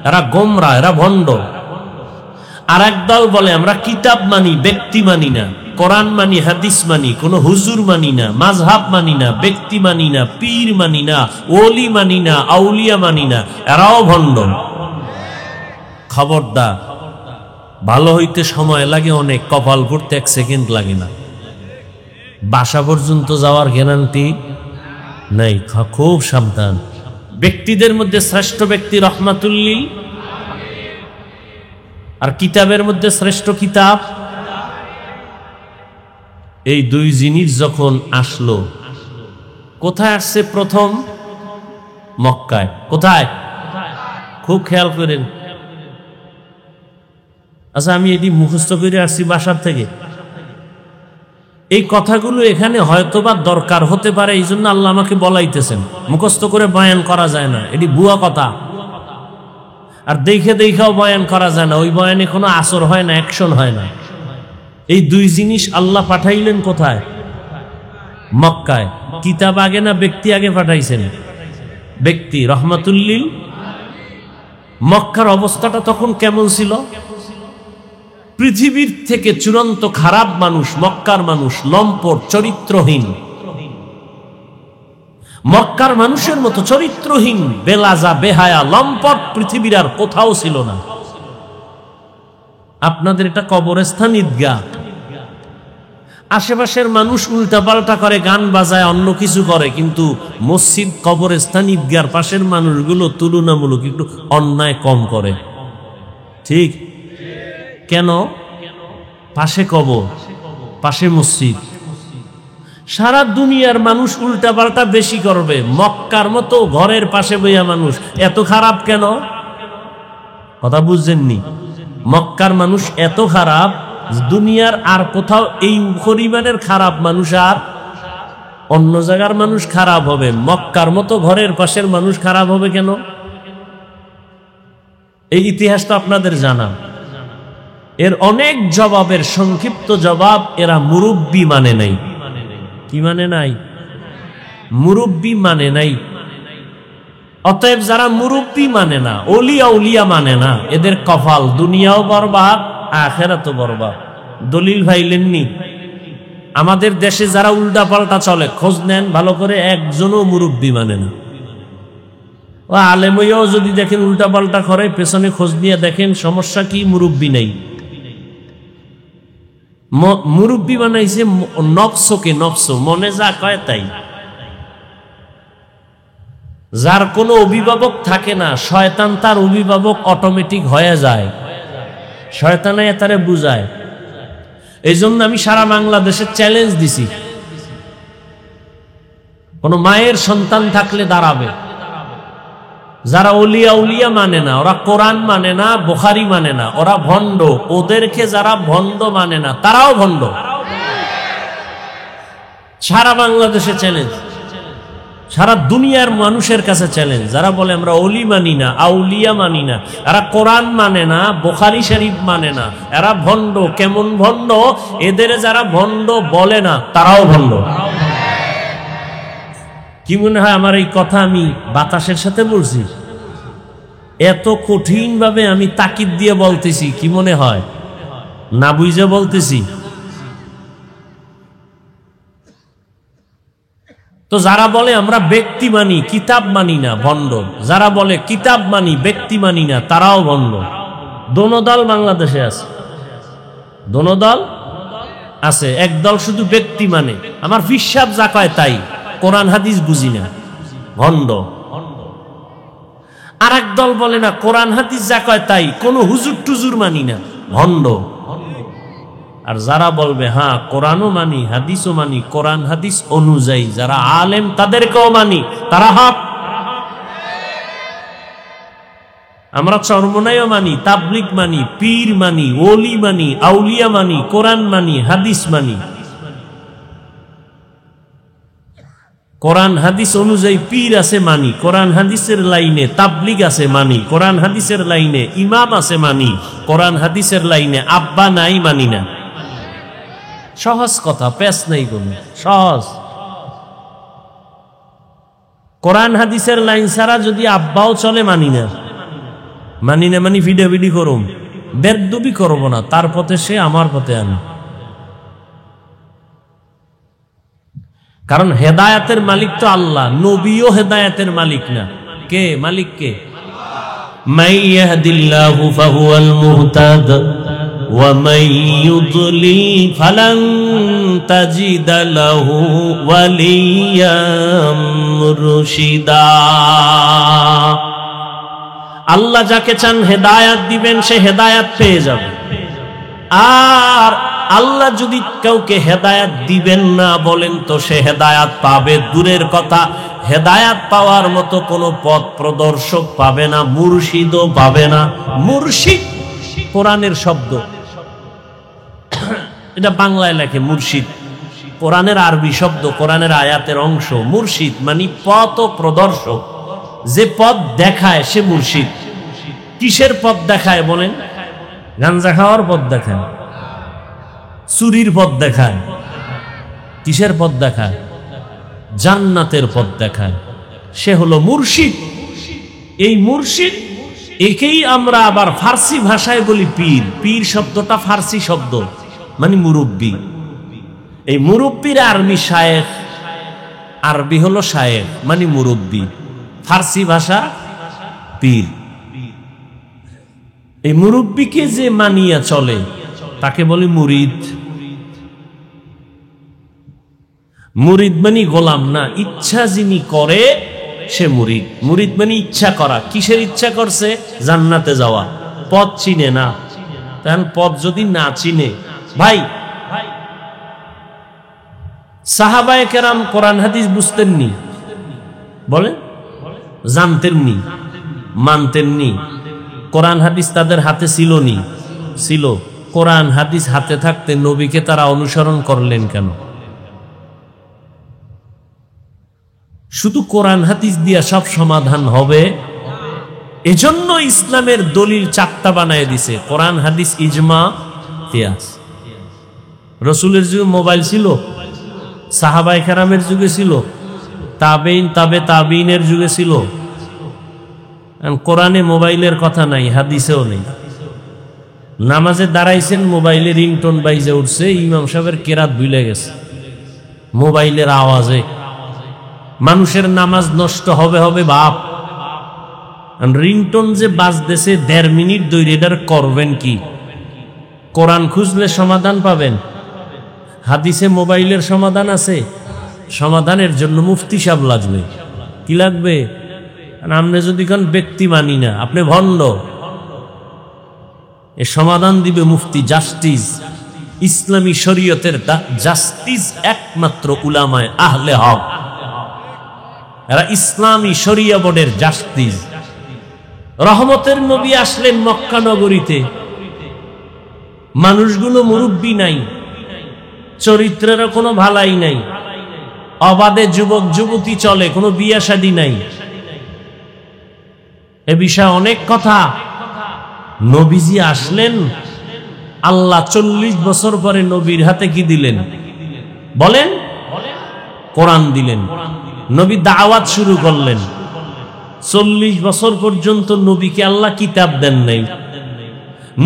এরা গোমরা, এরা ভণ্ড। আর একদল বলে আমরা কিতাব মানি, ব্যক্তি মানি না, কোরআন মানি, হাদিস মানি, কোন হুজুর মানি না, মাযহাব মানি না, ব্যক্তি মানি না, পীর মানি না, ওলি মানি না, আউলিয়া মানি না, এরাও ভণ্ড। খবরদার, ভালো হইতে সময় লাগে অনেক, কপাল ঘুরতে 1 সেকেন্ড লাগে না। বাসা পর্যন্ত যাওয়ার গ্যারান্টি নাই, খুব সাবধান। ব্যক্তিদের মধ্যে শ্রেষ্ঠ ব্যক্তি রাহমাতুল্লিল, আর কিতাবের মধ্যে শ্রেষ্ঠ কিতাব। এই দুই জিনিস যখন আসলো, কোথায় আসছে প্রথম? মক্কায়। কোথায়? খুব খেয়াল করেন। আচ্ছা, আমি এটি মুখস্থ করে আসছি বাসার থেকে। এই কথাগুলো এখানে হয়তোবা দরকার হতে পারে, এই জন্য আল্লাহ আমাকে বলাইতেছেন। মুখস্থ করে বয়ান করা যায় না, এটি ভুয়া কথা। আর দেখে দেখাও বয়ান করা যায় না, ওই বয়ানে কোনো আসর হয় না, অ্যাকশন হয় না। এই দুই জিনিস আল্লাহ পাঠাইলেন কোথায়? মক্কায়। কিতাব আগে না ব্যক্তি আগে পাঠাইছেন? ব্যক্তি, রহমাতুল্লিল। মক্কার অবস্থাটা তখন কেমন ছিল? পৃথিবীর থেকে চূড়ান্ত খারাপ মানুষ মক্কার মানুষ, লম্পট, চরিত্রহীন। মক্কার মানুষের মতো চরিত্রহীন, বেলাজা, বেহায়া, লম্পট পৃথিবীর আর কোথাও ছিল না। আপনাদের এটা কবরস্থান, ঈদগাহ। আশেপাশের মানুষ উল্টাপাল্টা করে, গান বাজায়, অন্য কিছু করে, কিন্তু মসজিদ, কবরস্থান, ঈদগাহর পাশের মানুষগুলো তুলনামূলক একটু অন্যায় কম করে। ঠিক কেন? পাশে কবর, পাশে মসজিদ। সারা দুনিয়ার মানুষ উল্টাপাল্টা বেশি করবে, মক্কার মতো ঘরের পাশে বইয়া মানুষ এত খারাপ কেন? কথা বুঝছেননি? মক্কার মানুষ এত খারাপ, দুনিয়ার আর কোথাও এই পরিমাণের খারাপ মানুষ আর অন্য জায়গার মানুষ খারাপ হবে, মক্কার মতো ঘরের পাশের মানুষ খারাপ হবে কেন? এই ইতিহাস তো আপনাদের জানা। এর অনেক জবাবের সংক্ষিপ্ত জবাব, এরা মুরব্বি মানে নাই। কি মানে নাই? মুরব্বি মানে নাই। অতএব যারা মুরব্বি মানে না, ওলিয়া উলিয়া মানে না, এদের কপাল দুনিয়াও বরবাদ, আখিরাতও বরবাদ। দলিল ভাইলেননি? আমাদের দেশে যারা উল্টা পাল্টা চলে, খোঁজ নেন ভালো করে, একজনও মুরব্বি মানে না। ও আলেম হইয়াও যদি দেখেন উল্টা পাল্টা করে, পেছনে খোঁজ নিয়ে দেখেন সমস্যা কি, মুরব্বি নেই। মুরব্বী বানাইছে নফসকে, নফস মনে যা কয় তাই। যার কোনো অভিভাবক থাকে না, শয়তান তার অভিভাবক অটোমেটিক হয়ে যায়, শয়তানে তারে বুঝায়। এই জন্য আমি সারা বাংলাদেশে চ্যালেঞ্জ দিছি, কোন মায়ের সন্তান থাকলে দাঁড়াবে। যারা ওলিয়া উলিয়া মানে না, ওরা কোরআন মানে না, বুখারী মানে না, ওরা ভণ্ড। ওদেরকে যারা ভণ্ড মানে না তারাও ভণ্ড। সারা বাংলাদেশে চ্যালেঞ্জ, সারা দুনিয়ার মানুষের কাছে চ্যালেঞ্জ। যারা বলে আমরা ওলি মানি না, আউলিয়া মানি না, এরা কোরআন মানে না, বুখারী শরীফ মানে না, এরা ভণ্ড। কেমন ভণ্ড? এদের যারা ভণ্ড বলে না তারাও ভণ্ড। কি মনে হয় আমার এই কথা আমি বাতাসের সাথে বলছি? এত কঠিন ভাবে আমি তাকিদ দিয়ে বলতেছি, কি মনে হয় না বুঝে বলতেছি? তো যারা বলে আমরা ব্যক্তি মানি, কিতাব মানি না, ভণ্ড। যারা বলে কিতাব মানি, ব্যক্তি মানি না, তারাও ভণ্ড। দোনো দল বাংলাদেশে আছে, দোনো দল আছে। একদল শুধু ব্যক্তি মানে, আমার ফিসাব যা কয় তাই, কোরআন হাদিস বুঝি না, ভণ্ড। আর এক দল বলে না, কোরআন হাদিস যা কয় তাই, কোন হুজুর টুজুর মানি না, ভণ্ড। আর যারা বলবে হ্যাঁ কোরআনও মানি, হাদিসও মানি, কোরআন হাদিস অনুযায়ী যারা আলেম তাদেরকেও মানি, তারা হক। আমরা চরমনাইও মানি, তাবলিগ মানি, পীর মানি, ওলি মানি, আউলিয়া মানি, কোরআন মানি, হাদিস মানি। কোরআন হাদিস অনুযায়ী পীর আছে মানি, কোরআন হাদিসের লাইনে তাবলিগ আছে মানি, কোরআন হাদিসের লাইনে ইমাম আছে মানি, কোরআন হাদিসের লাইনে আব্বা নাই মানি না। সহজ কথা, পেশ নাই কোনো, সহজ। কোরআন হাদিসের লাইন ছাড়া যদি আব্বাও চলে মানি না, মানি না মানি ভিডিও করুম, বেদবি করবো না, তার পথে সে আমার পথে আনি। কারণ হেদায়েতের মালিক তো আল্লাহ, নবীও হেদায়েতের মালিক না। কে মালিক? কে? মান ইয়াহদিল্লাহু ফাহুয়াল মুহতাদ ওয়া মান ইউদ্লিল ফালান তাজিদা লাহু ওয়ালিয়াম মুরশিদা। আল্লাহ যাকে চান হেদায়েত দিবেন, সে হেদায়েত পেয়ে যাবে। আর আল্লাহ যদি কাউকে হেদায়েত দিবেন না বলেন তো সে হেদায়েত পাবে দূরের কথা, হেদায়েত পাওয়ার মতো কোনো পথ প্রদর্শক পাবে না, মুর্শিদও পাবে না। মুর্শিদ কোরআনের শব্দ, এটা বাংলায় লেখে মুর্শিদ, কোরআনের আরবি শব্দ, কোরআনের আয়াতের অংশ। মুর্শিদ মানে পথ প্রদর্শক, যে পথ দেখায় সে মুর্শিদ। কিসের পথ দেখায় বলেন? গাঞ্জা খাওয়ার পথ দেখায়, চুরির পথ দেখায়, কিসের পথ দেখায়? জান্নাতের পথ দেখায়, সে হলো মুর্শিদ। এই মুর্শিদ একেই আমরা আবার ফার্সি ভাষায় বলি পীর। পীর শব্দটা ফার্সি শব্দ, মানে মুরব্বী। এই মুরব্বীর আরবি শায়েখ, আরবি হলো শায়েখ মানে মুরব্বী, ফার্সি ভাষা পীর। এই মুরব্বীকে যে মানিয়া চলে তাকে বলে মুরিদ। মুরিদ মানে গোলাম না, ইচ্ছা যিনি করে সে মুরিদ। মুরিদ মানে ইচ্ছা করা। কিসের ইচ্ছা করছে? জান্নাতে যাওয়া। পথ চিনে না, তখন পথ যদি না চিনে, ভাই সাহাবায়ে কেরাম কোরআন হাদিস বুঝতেননি, বলে জানতেননি, মানতেননি। কোরআন হাদিস তাদের হাতে ছিল নি? ছিল। কোরআন হাদিস হাতে থাকতে নবীকে তারা অনুসরণ করলেন কেন? শুধু কোরআন হাদিস দিয়া সব সমাধান হবে? এজন্য ইসলামের দলিল 4টা বানায় দিছে, কোরআন হাদিস ইজমা কিয়াস। রাসূলের যুগে মোবাইল ছিল, সাহাবায়ে কেরামের যুগে ছিল, তাবেইন তাবে তাবেইনের যুগে ছিল। কোরআনে মোবাইলের কথা নাই, হাদিসেও নেই। নামাজে দাঁড়াইছেন, মোবাইলে রিংটোন বাইজে উঠছে, ইমাম সাহেবের কেরাত ভুলে গেছে মোবাইলের আওয়াজে। মানুষের নামাজ নষ্ট হবে হবে বাপ। রিংটোন যে বাজতেছে 1.5 মিনিট ধরে, এটার করবেন কি? কোরআন খুঁজলে সমাধান পাবেন? হাদিসে মোবাইলের সমাধান আছে? সমাধানের জন্য মুফতি সাহেব লাগবে। কি লাগবে? আপনি যদি কোন ব্যক্তি মানি না, আপনি ভণ্ড। এ সমাধান দিবে মুফতি, জাস্টিস, ইসলামী শরীয়তের জাস্টিস একমাত্র উলামায়ে আহলে হক। এরা ইসলামী শরিয়া বোর্ডের জাস্টিস। রহমতের নবী আসলেন মক্কা নগরীতে, মানুষগুলো মুরব্বী নাই, চরিত্রের কোনো ভালাই নাই, অবাধে যুবক যুবতী চলে, কোনো বিয়া শাদী নাই। এ বিষয়ে অনেক কথা। নবীজি আসলেন, আল্লাহ 40 বছর পরে নবীর হাতে কি দিলেন বলেন? কোরআন দিলেন। নবী দাওয়াত শুরু করলেন। 40 বছর পর্যন্ত নবীকে আল্লাহ কিতাব দেন নাই।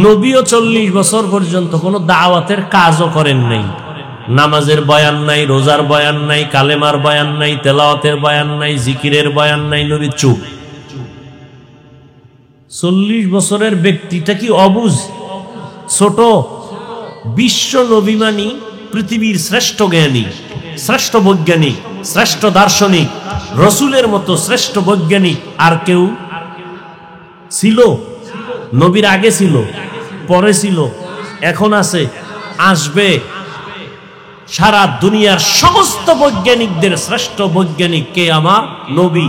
নবীও 40 বছর পর্যন্ত কোনো দাওয়াতের কাজও করেন নাই। নামাজের বয়ান নাই, রোজার বয়ান নাই, কালেমার বয়ান নাই, তেলাওয়াতের বয়ান নাই, জিকিরের বয়ান নাই। নবী চুপ। 40 বছরের ব্যক্তিটা কি অবুঝ, ছোট? বিশ্ব নবী মানি পৃথিবীর শ্রেষ্ঠ জ্ঞানী, শ্রেষ্ঠ বৈজ্ঞানিক, শ্রেষ্ঠ দার্শনিক, রসুলের মতো শ্রেষ্ঠ বৈজ্ঞানিক আর কেউ ছিল? নবীর আগে ছিল, পরে ছিল, এখন আছে, আসবে। সারা দুনিয়ার সমস্ত বৈজ্ঞানিকদের শ্রেষ্ঠ বৈজ্ঞানিক কে? আমার নবী।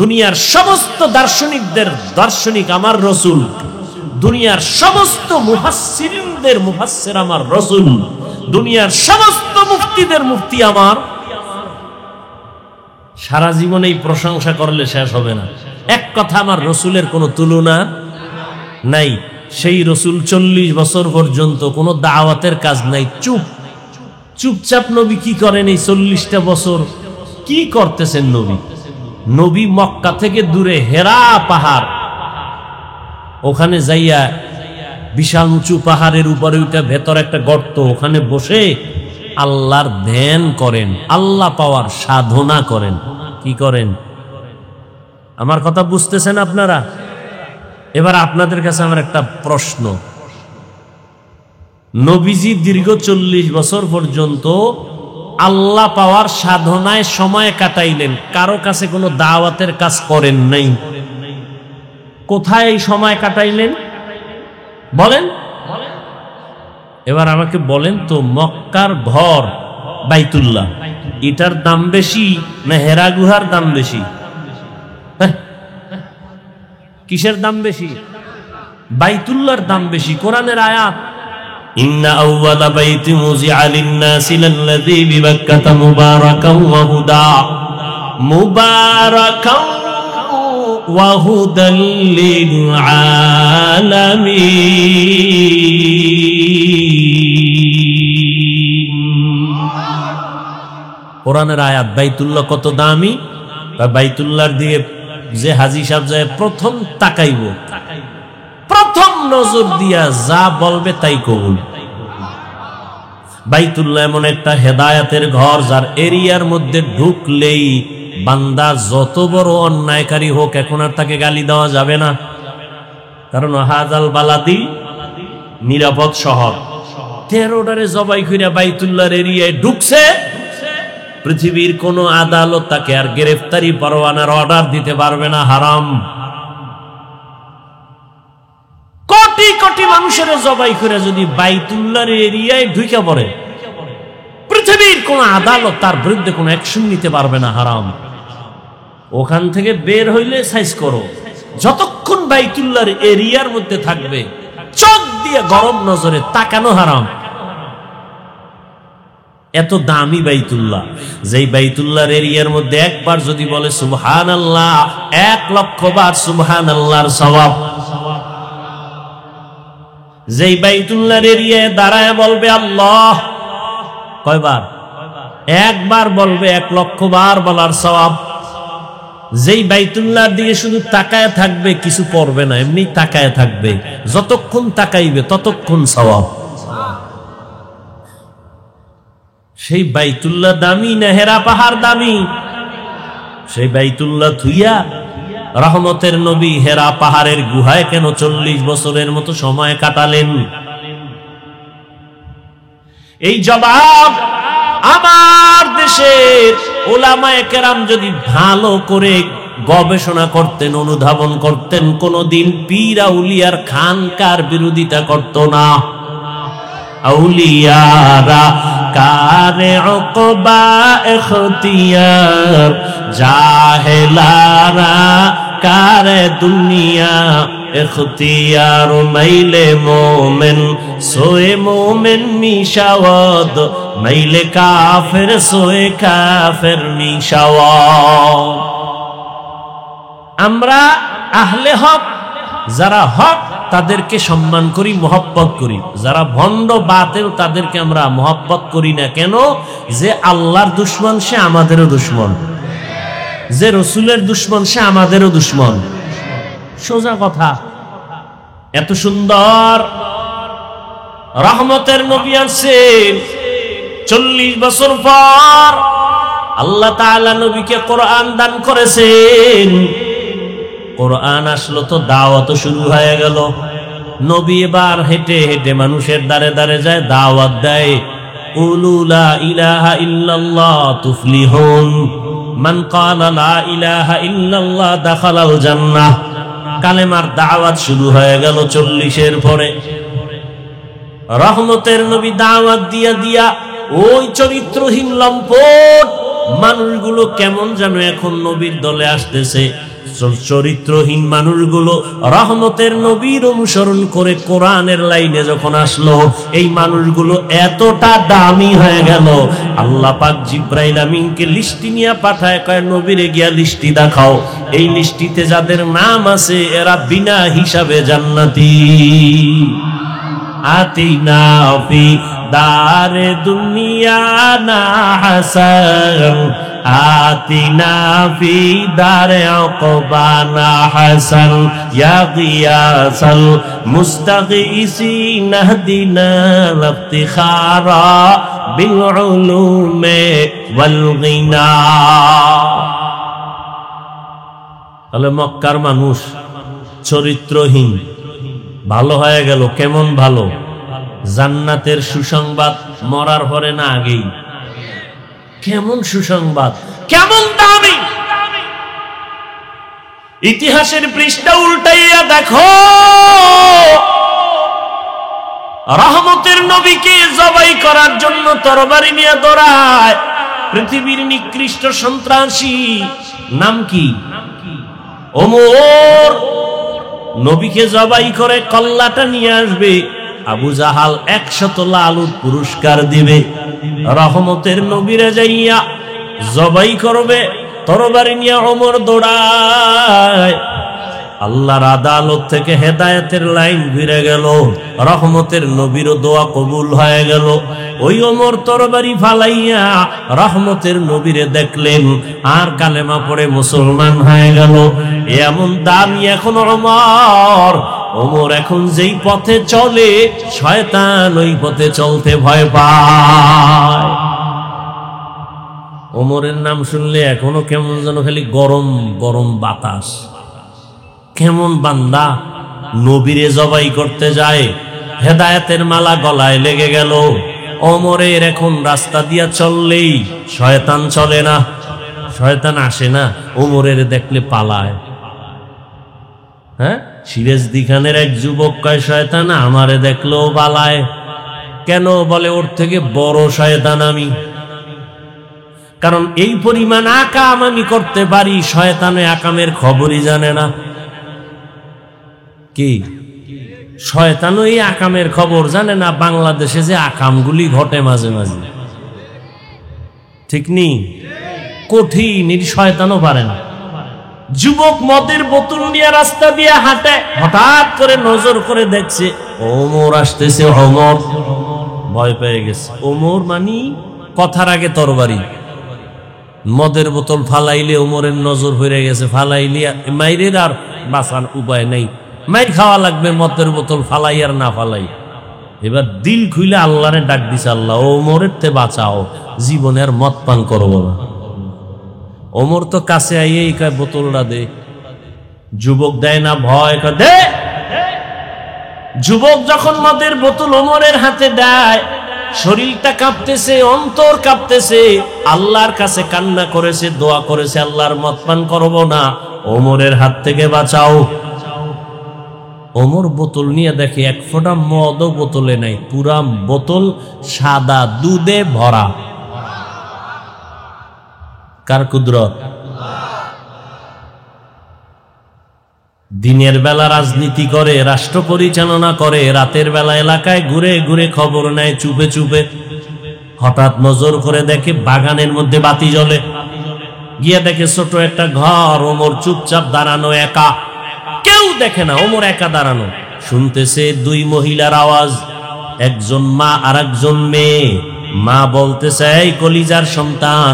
দুনিয়ার সমস্ত দার্শনিকদের দার্শনিক আমার রসুল। দুনিয়ার সমস্ত মুফাসসিরিনদের মুফাসসির আমার রসুল। দুনিয়ার সমস্ত মুফতিদের মুফতি আমার। সারা জীবন এই প্রশংসা করলে শেষ হবে না। এক কথা, আমার রসুলের কোনো তুলনা নাই। সেই রসুল 40 বছর পর্যন্ত কোনো দাওয়াতের কাজ নাই, চুপ। চুপচাপ নবী কি করেন? এই 40টা বছর কি করতেছেন নবী? নবী মক্কা থেকে দূরে হেরা পাহাড়, ওখানে যাইয়া বিশাল উঁচু পাহাড়ের উপরে ওইটা ভেতর একটা গর্ত, ওখানে বসে আল্লাহর ধ্যান করেন, আল্লাহ পাওয়ার সাধনা করেন। কি করেন? আমার কথা বুঝতেছেন আপনারা? এবার আপনাদের কাছে আমার একটা প্রশ্ন। নবীজি দীর্ঘ 40 বছর পর্যন্ত আল্লাহ পাওয়ার সাধনায় সময় কাটাইলেন, কারো কাছে কোনো দাওয়াতের কাজ করেন নাই। কোথায় এই সময় কাটাইলেন বলেন? এবার আমাকে বলেন তো, মক্কার ঘর বাইতুল্লাহ, এটার দাম বেশি না হেরা গুহার দাম বেশি? কিসের দাম বেশি? বাইতুল্লাহর দাম বেশি। কোরআনের আয়াত, ইন্না আউওয়ালা বাইতিন উযিআ লিন-নাসি লাল্লাযী বিবাক্কাতা মুবারাকান ওয়া হুদা, মুবারাকান ওয়া হুদাল লিল আলামিন। কোরআনের আয়াত। বাইতুল্লাহ কত দামি! বাইতুল্লাহর দিকে যে হাজী সাহেব যায় প্রথম তাকাইব, প্রথম নজর দিয়া যা বলবে তাই কবুল। বাইতুল্লাহ এমন একটা হেদায়েতের ঘর, যার এরিয়ার মধ্যে ঢুকলেই বান্দা যত বড় অন্যায়কারী হোক, এখন আর তাকে গালি দেওয়া যাবে না। কারণ হাজাল বালাদি, নিরাপদ শহর। 13টারে জবাই কইরা বাইতুল্লাহর এরিয়ায় ঢুকছে, পৃথিবীর কোন আদালত তাকে আর গ্রেফতারি পরোয়ানার অর্ডার দিতে পারবে না। হারাম। কোটি কোটি মানুষের জবাই করে যদি বাইতুল্লাহর এরিয়ায় ঢুকে পড়ে, পৃথিবীর কোন আদালত তার বিরুদ্ধে কোনো অ্যাকশন নিতে পারবে না। হারাম। ওখান থেকে বের হইলে সাইজ করো, যতক্ষণ বাইতুল্লাহর এরিয়ার মধ্যে থাকবে চোখ দিয়ে গরম নজরে তাকানো হারাম। এত দামি বাইতুল্লাহ, যেই বাইতুল্লাহর এরিয়ার মধ্যে একবার যদি বলে সুবহানাল্লাহ, 1,00,000 বার সুবহানাল্লাহর সওয়াব। যেই বাইতুল্লাহর এরিয়ায় দাঁড়ায় বলবে আল্লাহ, কয়বার? একবার বলবে, 1,00,000 বার বলার সওয়াব। যেই বাইতুল্লাহর দিকে শুধু তাকায় থাকবে, কিছু পড়বে না, এমনি তাকায় থাকবে, যতক্ষণ তাকাইবে ততক্ষণ সওয়াব। সেই বাইতুল্লাহ দামি না হেরা পাহাড় দামি? সেই বাইতুল্লাহ থুইয়া রহমতের নবী হেরা পাহাড়ের গুহায় কেন 40 বছরের মতো সময় কাটালেন? এই জবাব আমার দেশের উলামায়ে কেরাম যদি ভালো করে গবেষণা করতেন, অনুধাবন করতেন, কোনদিন পীর আউলিয়ার খানকার বিরোধিতা করত না। আউলিয়ারা কারে উকবা ইখতিয়ার, জাহেলারা কারে দুনিয়া ইখতিয়ার। মাইলে মোমেন সোয়ে মোমেন মিশাওয়াদ, মাইলে কাফের সোয়ে কাফের মিশাওয়াদ। আমরা আহলে হক, যারা হক তাদেরকে সম্মান করি, মহব্বত করি। যারা ভণ্ড বাতিল তাদেরকে আমরা মহব্বত করি না। কেন? যে আল্লাহর দুশমন সে আমাদেরও দুশমন, যে রসুলের দুশমন সে আমাদেরও দুশমন। সোজা কথা। এত সুন্দর রহমতের নবী আছেন, 40 বছর পর আল্লাহ তাআলা নবীকে কোরআন দান করেছেন। কোরআন আসলো তো দাওয়াত শুরু হয়ে গেল। নবী এবার হেঁটে হেঁটে মানুষের দ্বারে দ্বারে যায়, দাওয়াত দেয়। কুলু লা ইলাহা ইল্লাল্লাহ তুফলিহুন, মান ক্বালা লা ইলাহা ইল্লাল্লাহ দাখালাল জান্নাহ। কালেমার দাওয়াত শুরু হয়ে গেল 40-এর পরে। রহমতের নবী দাওয়াত দিয়া দিয়া ওই চরিত্রহীন লম্পট মানুষগুলো কেমন যেন এখন নবীর দলে আসতেছে। চরিত্রহীন মানুষগুলো রহমতের নবীর অনুসরণ করে কোরআনের লাইনে যখন আসলো, এই মানুষগুলো এতটা দামি হয়ে গেল, আল্লাহ পাক জিব্রাইল আমিনকে লিস্টি নিয়ে পাঠায়, কয় নবীরে গিয়া লিস্টি দেখাও। এই লিস্টিতে যাদের নাম আছে এরা বিনা হিসাবে জান্নাতি। আতিনা ফি দারে দুনিয়া না হাসান, আতিনা ফি দারে উকবা না হাসান, ইয়া গিয়াসাল মুস্তাগীসিন ইহদিনা ইফতিখারা বিল উলুমে ওয়াল গিনা। তাহলে মক্কার মানুষ চরিত্রহীন ভালো হয়ে গেল। কেমন ভালো? জান্নাতের সুসংবাদ মরার পরে না আগেই। কেমন সুসংবাদ, কেমন দামি! ইতিহাসের পৃষ্ঠা উল্টাইয়া দেখো, রহমতের নবীকে জবাই করার জন্য তরবারি নিয়ে দৌড়ায় পৃথিবীর নিকৃষ্ট সন্ত্রাসী। নাম কি? ওমর। নবীকে জবাই করে কল্লাটা নিয়ে আসবে, আবু জাহাল 100 লালুর পুরস্কার দিবে। রহমতের নবীরে যাইয়া জবাই করবে, তরবারি নিয়ে ওমর দৌড়ায়। আল্লাহর আদালত থেকে হেদায়েতের লাইন ঘুরে গেল, রহমতের নবীর দোয়া কবুল হয়ে গেল। ওই ওমর তরবারি ফালাইয়া রহমতের নবীরে দেখলেন, আর কালেমা পড়ে মুসলমান হয়ে গেল। এমন দামি এখন ওমর। ওমর এখন যেই পথে চলে, শয়তান ওই পথে চলতে ভয় পায়। ওমরের নাম শুনলে এখনো কেমন যেন খালি গরম গরম বাতাস। কেমন বান্দা! নবীরে জবাই করতে যায়, হেদায়েতের মালা গলায় লেগে গেল। ওমরের এখন রাস্তা দিয়া চললেই শয়তান চলে না, শয়তান আসে না, ওমরের দেখলে পালায়। হ্যাঁ, সিরাজদি খানের এক যুবক কয়, শয়তান আমারে দেখলেও পালায় কেন? বলে, ওর থেকে বড় শয়তান আমি। কারণ এই পরিমাণ আকাম আমি করতে পারি, শয়তানে আকামের খবরই জানে না। কি? শয়তানও এই আকামের খবর জানে না। বাংলাদেশে যে আকামগুলি ঘটে মাঝে মাঝে, ঠিক নেই? কঠিন, শয়তানও পারে না। যুবক মদের বোতল নিয়ে রাস্তা দিয়ে হাঁটে, হঠাৎ করে নজর করে দেখছে ওমর আসতেছে। ওমর ভয় পেয়ে গেছে। ওমর মানি কথার আগে তরবারি। মদের বোতল ফালাইলে ওমরের নজর হয়ে গেছে, ফালাইলে মাইরের আর বাঁচার উপায় নেই, মাইর খাওয়া লাগবে, মদের বোতল ফালাই আর না ফালাই। এবার দিল খুলে আল্লাহরে ডাক দিছে, আল্লাহ ওমরের তে বাঁচাও, জীবনে আর মদ পান করবো না। ওমর তো কাছে আইয়েই কয়, বোতলটা দে। যুবক দেয় না, ভয় কয় দে। যুবক যখন মদের বোতল ওমরের হাতে দেয়, শরীরটা কাঁপতেছে, অন্তর কাঁপতেছে, আল্লাহর কাছে কান্না করেছে, দোয়া করেছে, আল্লাহর মদ পান করব না, ওমরের হাত থেকে বাঁচাও। ওমর বোতল নিয়ে দেখে এক ফোঁটা মদও বোতলে নাই, পুরা বোতল সাদা দুধে ভরা। কার কুদরত? দিনের বেলা রাজনীতি করে, রাষ্ট্র পরিচালনা করে, রাতের বেলা এলাকায় ঘুরে ঘুরে খবর নেয় চুপে চুপে। হঠাৎ নজর করে দেখে বাগানের মধ্যে বাতি জ্বলে, গিয়ে দেখে ছোট একটা ঘর, ওমর চুপচাপ দাঁড়ানো একা, কেউ দেখে না, ওমর একা দাঁড়ানো। শুনতেছে দুই মহিলার আওয়াজ, একজন মা আর একজন মেয়ে। মা বলতেছে, এই কলিজার সন্তান,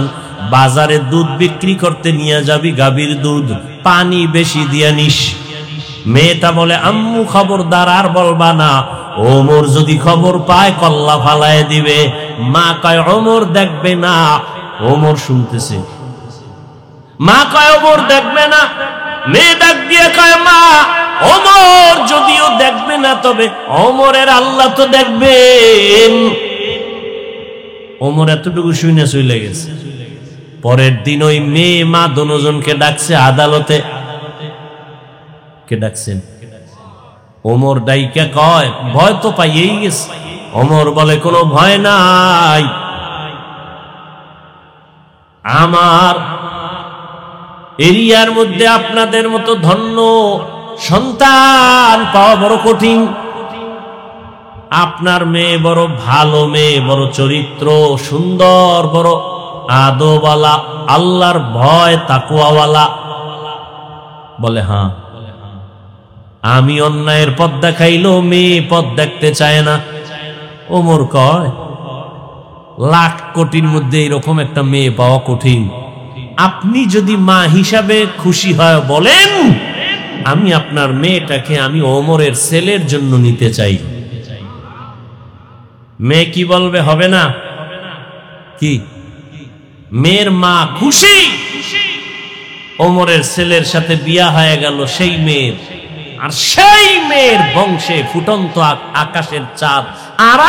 বাজারে দুধ বিক্রি করতে নিয়ে যাবি, গাভীর দুধ, পানি বেশি দিয়া নিস। মেয়েটা বলে, আম্মু খবরদার, আর বলবা না, ওমর যদি খবর পায় কল্লা ফালায় দিবে। মা কয়, ওমর দেখবে না। ওমর শুনতেছে, মা কয়, ওমর দেখবে না। মেয়ে ডাক দিয়ে কয়, মা, ওমর যদিও দেখবে না, তবে ওমরের আল্লাহ তো দেখবেন। ওমর এতটুকু শুনে চলে গেছে। পরের দিন ওই মেয়ে মা দুজনকে ডাকছে আদালতে। কে ডাকছেন? ওমর ডাইকা কয়, ভয় তো পাইয়েই গেছে। ওমর বলে, কোনো ভয় নাই, আমার এরিয়ার মধ্যে আপনাদের মতো ধন্য সন্তান পাওয়া বড় কঠিন। আপনার মেয়ে বড় ভালো মেয়ে, বড় চরিত্র সুন্দর, বড় আদবওয়ালা, আল্লাহর ভয় তাকওয়াওয়ালা। বলে, হ্যাঁ। আমি অন্যায়ের পথ দেখাইলেও মেয়ে পথ দেখতে চায় না। ওমর কয়, লাখ কোটির মধ্যে এরকম একটা মেয়ে পাওয়া কঠিন। আপনি যদি মা হিসাবে খুশি হয় বলেন, আমি আপনার মেয়েটাকে আমি ওমরের ছেলের জন্য নিতে চাই। মেয়ে কি বলবে? হবে না কি? মেয়ের মা খুশি, ওমরের ছেলের সাথে বিয়া হয়ে গেল সেই মেয়ের। আর সেই মেয়ের বংশে ফুটন্ত আকাশের চাঁদ, আর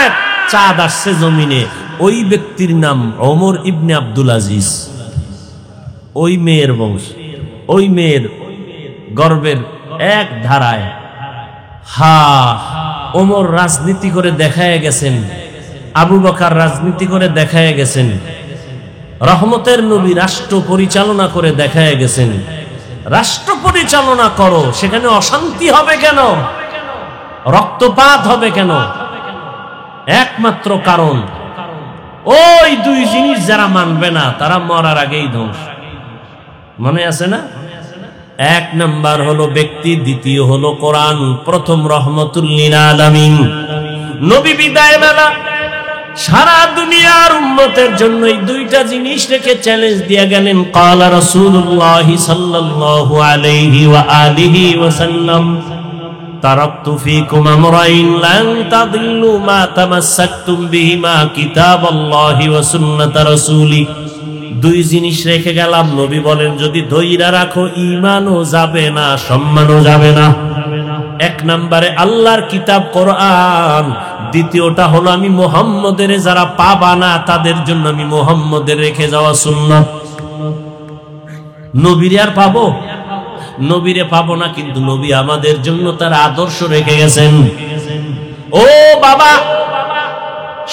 এক চাঁদ আসছে জমিনে। ওই ব্যক্তির নাম ওমর ইবনে আব্দুল আজিজ। ওই মেয়ের বংশ, ওই মেয়ের গর্বের এক ধারায়। ওমর রাজনীতি করে দেখায় গেছেন, আবু বকর রাজনীতি করে দেখায় গেছেন, রহমতের নবী রাষ্ট্র পরিচালনা করে দেখায় গেছেন। রাষ্ট্র পরিচালনা করো, সেখানে অশান্তি হবে কেন? রক্তপাত হবে কেন? একমাত্র কারণ, ওই দুই জিনিস যারা মানবে না তারা মরার আগেই ধ্বংস। মনে আছে না? এক নাম্বার হলো ব্যক্তি, দ্বিতীয় হলো কোরআন, প্রথম রহমতুল লিল আলামিন। নবী বিদায় বেলা সারা দুনিয়ার উম্মতের জন্য এই দুইটা জিনিস রেখে চ্যালেঞ্জ দিয়ে গেলেন। ক্বালা রাসূলুল্লাহ সাল্লাল্লাহু আলাইহি ওয়া আলিহি ওয়াসাল্লাম, তারাকতু ফীকুম আমরাইন লান তাদিল্লু মা তামাসসাকতুম বিহিমা কিতাবাল্লাহি ওয়া সুন্নাত রাসূলি। দুই জিনিস রেখে গেলাম। নবী বলেন, যদি ধৈর্য রাখো ঈমানও যাবে না, সম্মানও যাবে না। এক নম্বরে আল্লাহর কিতাব কোরআন, দ্বিতীয়টা হলো আমি মুহাম্মদের যারা পাবা না তাদের জন্য আমি মুহাম্মদের রেখে যাওয়া সুন্নাত। নবীরে আর পাবো? নবীরে পাবো না, কিন্তু নবী আমাদের জন্য তার আদর্শ রেখে গেছেন। ও বাবা,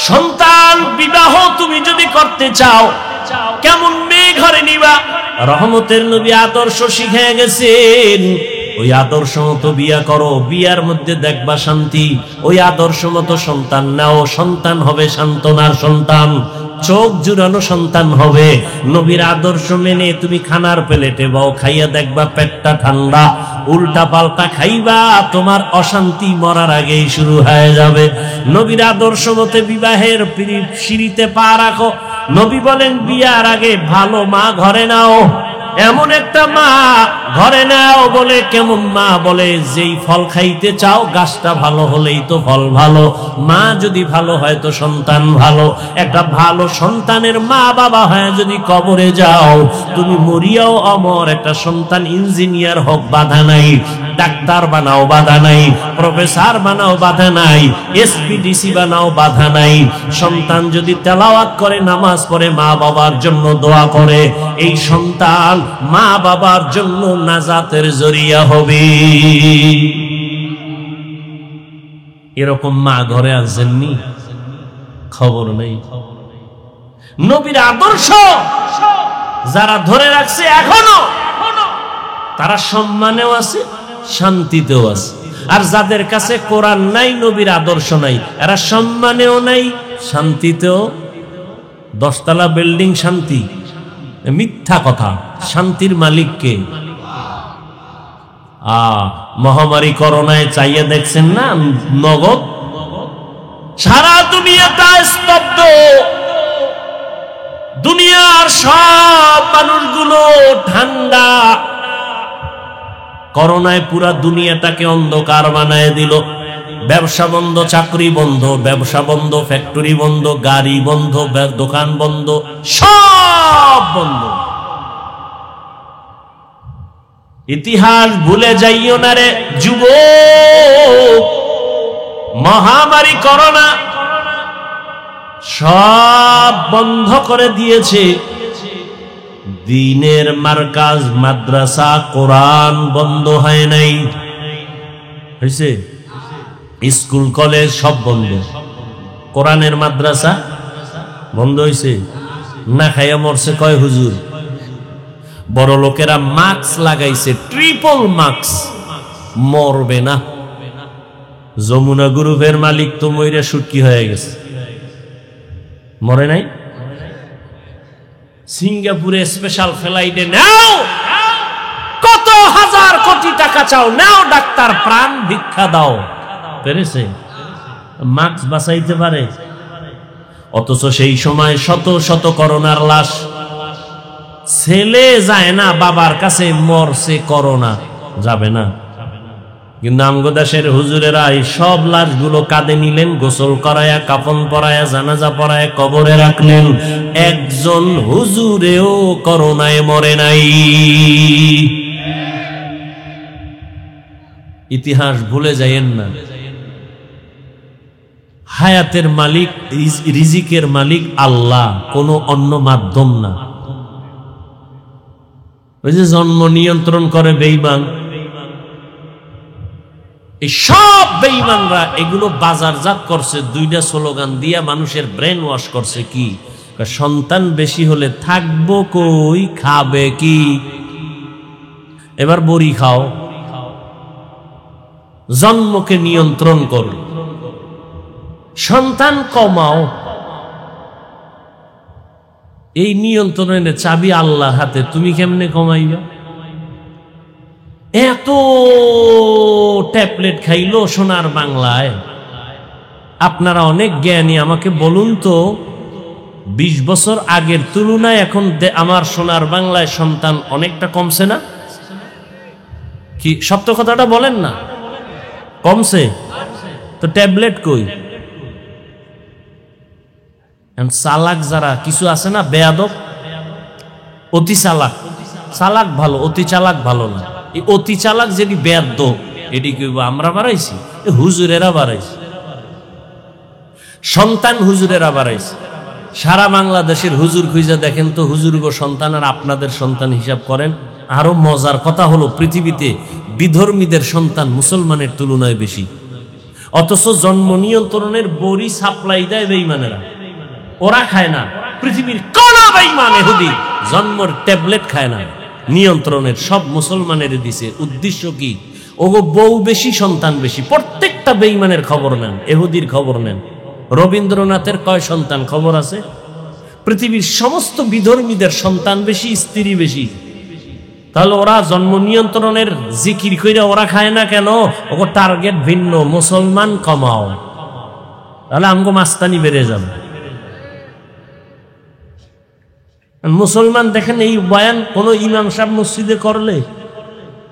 সন্তান বিবাহ তুমি যদি করতে চাও, কেমন মেয়ে ঘরে নিবা? রহমতের নবী আদর্শ শিখে গেছেন। ওই আদর্শ মতো বিয়া করো, বিয়ার মধ্যে দেখবা শান্তি। ওই আদর্শ মতো সন্তান নাও, সন্তান হবে সান্ত্বনার সন্তান, চোখ জুড়ানো সন্তান হবে। নবীর আদর্শ মেনে তুমি খানার প্লেটে বাও, খাইয়া দেখবা পেটটা ঠান্ডা। উল্টা পাল্টা খাইবা, তোমার অশান্তি মরার আগেই শুরু হয়ে যাবে। নবীর আদর্শ মতে বিবাহের সিঁড়িতে পা রাখো। নবী বলেন, বিয়ার আগে ভালো মা ঘরে নাও। এমন একটা মা ঘরে নাও। বলে কেমন মা? বলে যেই ফল খাইতে চাও গাছটা ভালো হলেই তো ফল ভালো। মা যদি ভালো হয় তো সন্তান ভালো। একটা ভালো সন্তানের মা বাবা হয় যদি কবরে যাও, তুমি মরিয়াও অমর। একটা সন্তান ইঞ্জিনিয়ার হোক বাধা নাই, ডাক্তার বানাও বাধা নাই, প্রফেসর বানাও বাধা নাই, এসপিডিসি বানাও বাধা নাই। সন্তান যদি তেলাওয়াত করে, নামাজ পড়ে, মা বাবার জন্য দোয়া করে, এই সন্তান মা বাবার জন্য নাজাতের জরিয়া হবে। এরকম মা ঘরে আসেননি? খবর নেই। নবীর আদর্শ যারা ধরে রাখছে এখনো, তারা সম্মানেও আছে, শান্তিতেও আছে। আর যাদের কাছে কোরআন নাই, নবীর আদর্শ নাই, এরা সম্মানেও নাই, শান্তিতেও। 10 তলা বিল্ডিং শান্তি? মিথ্যা কথা। শান্তির মালিক কে? মহামারী করোনায় চাইয়ে দেখছেন না, নগদ সারা দুনিয়াটা স্তব্ধ। দুনিয়ার সব মানুষগুলো ঠান্ডা। করোনায় পুরা দুনিয়াটাকে অন্ধকার বানায় দিল। ব্যবসা বন্ধ, চাকরি বন্ধ, ব্যবসা বন্ধ, ফ্যাক্টরি বন্ধ, গাড়ি বন্ধ, দোকান বন্ধ, সব বন্ধ। ইতিহাস ভুলে যাইও না রে যুবক। মহামারী করোনা সব বন্ধ করে দিয়েছে। দ্বীনের মার্কাজ, মাদ্রাসা, কোরআন বন্ধ হয় নাই, হয়েছে? স্কুল কলেজ সব বন্ধ, কোরআনের মাদ্রাসা বন্ধ হয়েছে। না খাইয়া মরছে কয় হুজুর। বড় লোকেরা মাস্ক লাগাইছে, ট্রিপল মাস্ক, মরবে না। যমুনা গ্রুপের মালিক তো মইরা সুটকি হয়ে গেছে, মরে নাই। সিঙ্গাপুরে স্পেশাল ফ্লাইটে নাও, কত হাজার কোটি টাকা চাও, নাও ডাক্তার, প্রাণ ভিক্ষা দাও। পেরেছে? মাস্ক বাঁচাইতে পারে? অথচ সেই সময় শত শত করোনার লাশ। ছেলে যায় না বাবার কাছে, মরছে করোনা, যাবে না। কিন্তু আমগো দেশের হুজুরেরা এই সব লাশগুলো কাঁধে নিলেন, গোসল করায়া, কাফন পরায়া, জানাজা পরায়া কবরে রাখলেন। একজন হুজুরেও করোনায় মরে নাই। ইতিহাস ভুলে যাইয়েন না। হায়াতের মালিক, রিজিকের মালিক আল্লাহ, কোনো অন্য মাধ্যম না। ওই যে জন্ম নিয়ন্ত্রণ করে বেঈমান, এই সব বেঈমানরা এগুলো বাজারজাত করছে দুইটা স্লোগান দিয়া, মানুষের ব্রেন ওয়াশ করছে। কি? সন্তান বেশি হলে থাকবো কই, খাবে কি? এবার বড়ি খাও, জন্মকে নিয়ন্ত্রণ করো, সন্তান কমাও। এই নিয়ন্ত্রণের চাবি আল্লাহর হাতে, তুমি কেমনে কমাইবা? এত ট্যাবলেট খাইলো সোনার বাংলায়। আপনারা অনেক জ্ঞানী, আমাকে বলুন তো 20 বছর আগের তুলনায় এখন আমার সোনার বাংলায় সন্তান অনেকটা কমছে না? কি সত্য কথাটা বলেন না? কমছে তো ট্যাবলেট কই? চালাক যারা কিছু আছে না, বেয়াদব, অতি চালাক। চালাক ভালো, অতি চালাক ভালো না। এই অতি চালাক যেটি বেয়াদব, এটি কি আমরা বাড়াইছি? হুজুরেরা বাড়াইছে, সন্তান হুজুরেরা বাড়াইছে। সারা বাংলাদেশের হুজুর খুঁজে দেখেন তো, হুজুর গো সন্তান আর আপনাদের সন্তান হিসাব করেন। আরো মজার কথা হলো, পৃথিবীতে বিধর্মীদের সন্তান মুসলমানের তুলনায় বেশি, অথচ জন্ম নিয়ন্ত্রণের বড়ি সাপ্লাই দেয় বেঈমানেরা। ওরা খায় না। পৃথিবীর কোন বেঈমান ইহুদি জন্মের ট্যাবলেট খায় না, নিয়ন্ত্রণের সব মুসলমানের দিছে। উদ্দেশ্য কি? ওগো বউ বেশি, সন্তান বেশি। প্রত্যেকটা বেঈমানের খবর নেন, ইহুদির খবর নেন। রবীন্দ্রনাথের কয় সন্তান খবর আছে? পৃথিবীর সমস্ত বিধর্মীদের সন্তান বেশি, স্ত্রী বেশি। তাহলে ওরা জন্ম নিয়ন্ত্রণের জিকির কইরা ওরা খায় না কেন? ওগো টার্গেট ভিন্ন, মুসলমান কমাও, তাহলে আমগো মাস্তানি বেড়ে যাবে। মুসলমান দেখেন, এই বয়ান কোন ইমাম সাহেব মসজিদে করলে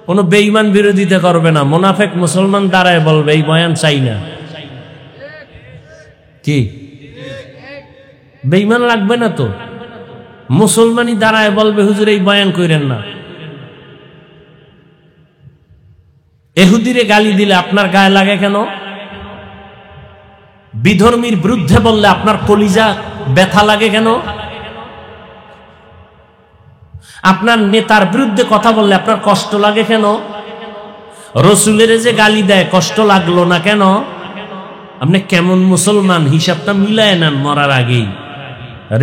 কোন বেঈমান বিরোধিতা করবে না। মুনাফিক মুসলমান দাঁড়ায় বলবে এই বয়ান চাই না। কি বেঈমান লাগবে না তো? মুসলমানই দাঁড়ায় বলবে হুজুর এই বয়ান কইরেন না। ইহুদিরে গালি দিলে আপনার গায়ে লাগে কেন? বিধর্মীর বিরুদ্ধে বললে আপনার কলিজা ব্যথা লাগে কেন? আপনার নেতার বিরুদ্ধে কথা বললে আপনার কষ্ট লাগে কেন? রসুলের যে গালি দেয় কষ্ট লাগলো না কেন? আপনি কেমন মুসলমান হিসাবটা মিলায় নেন মরার আগেই,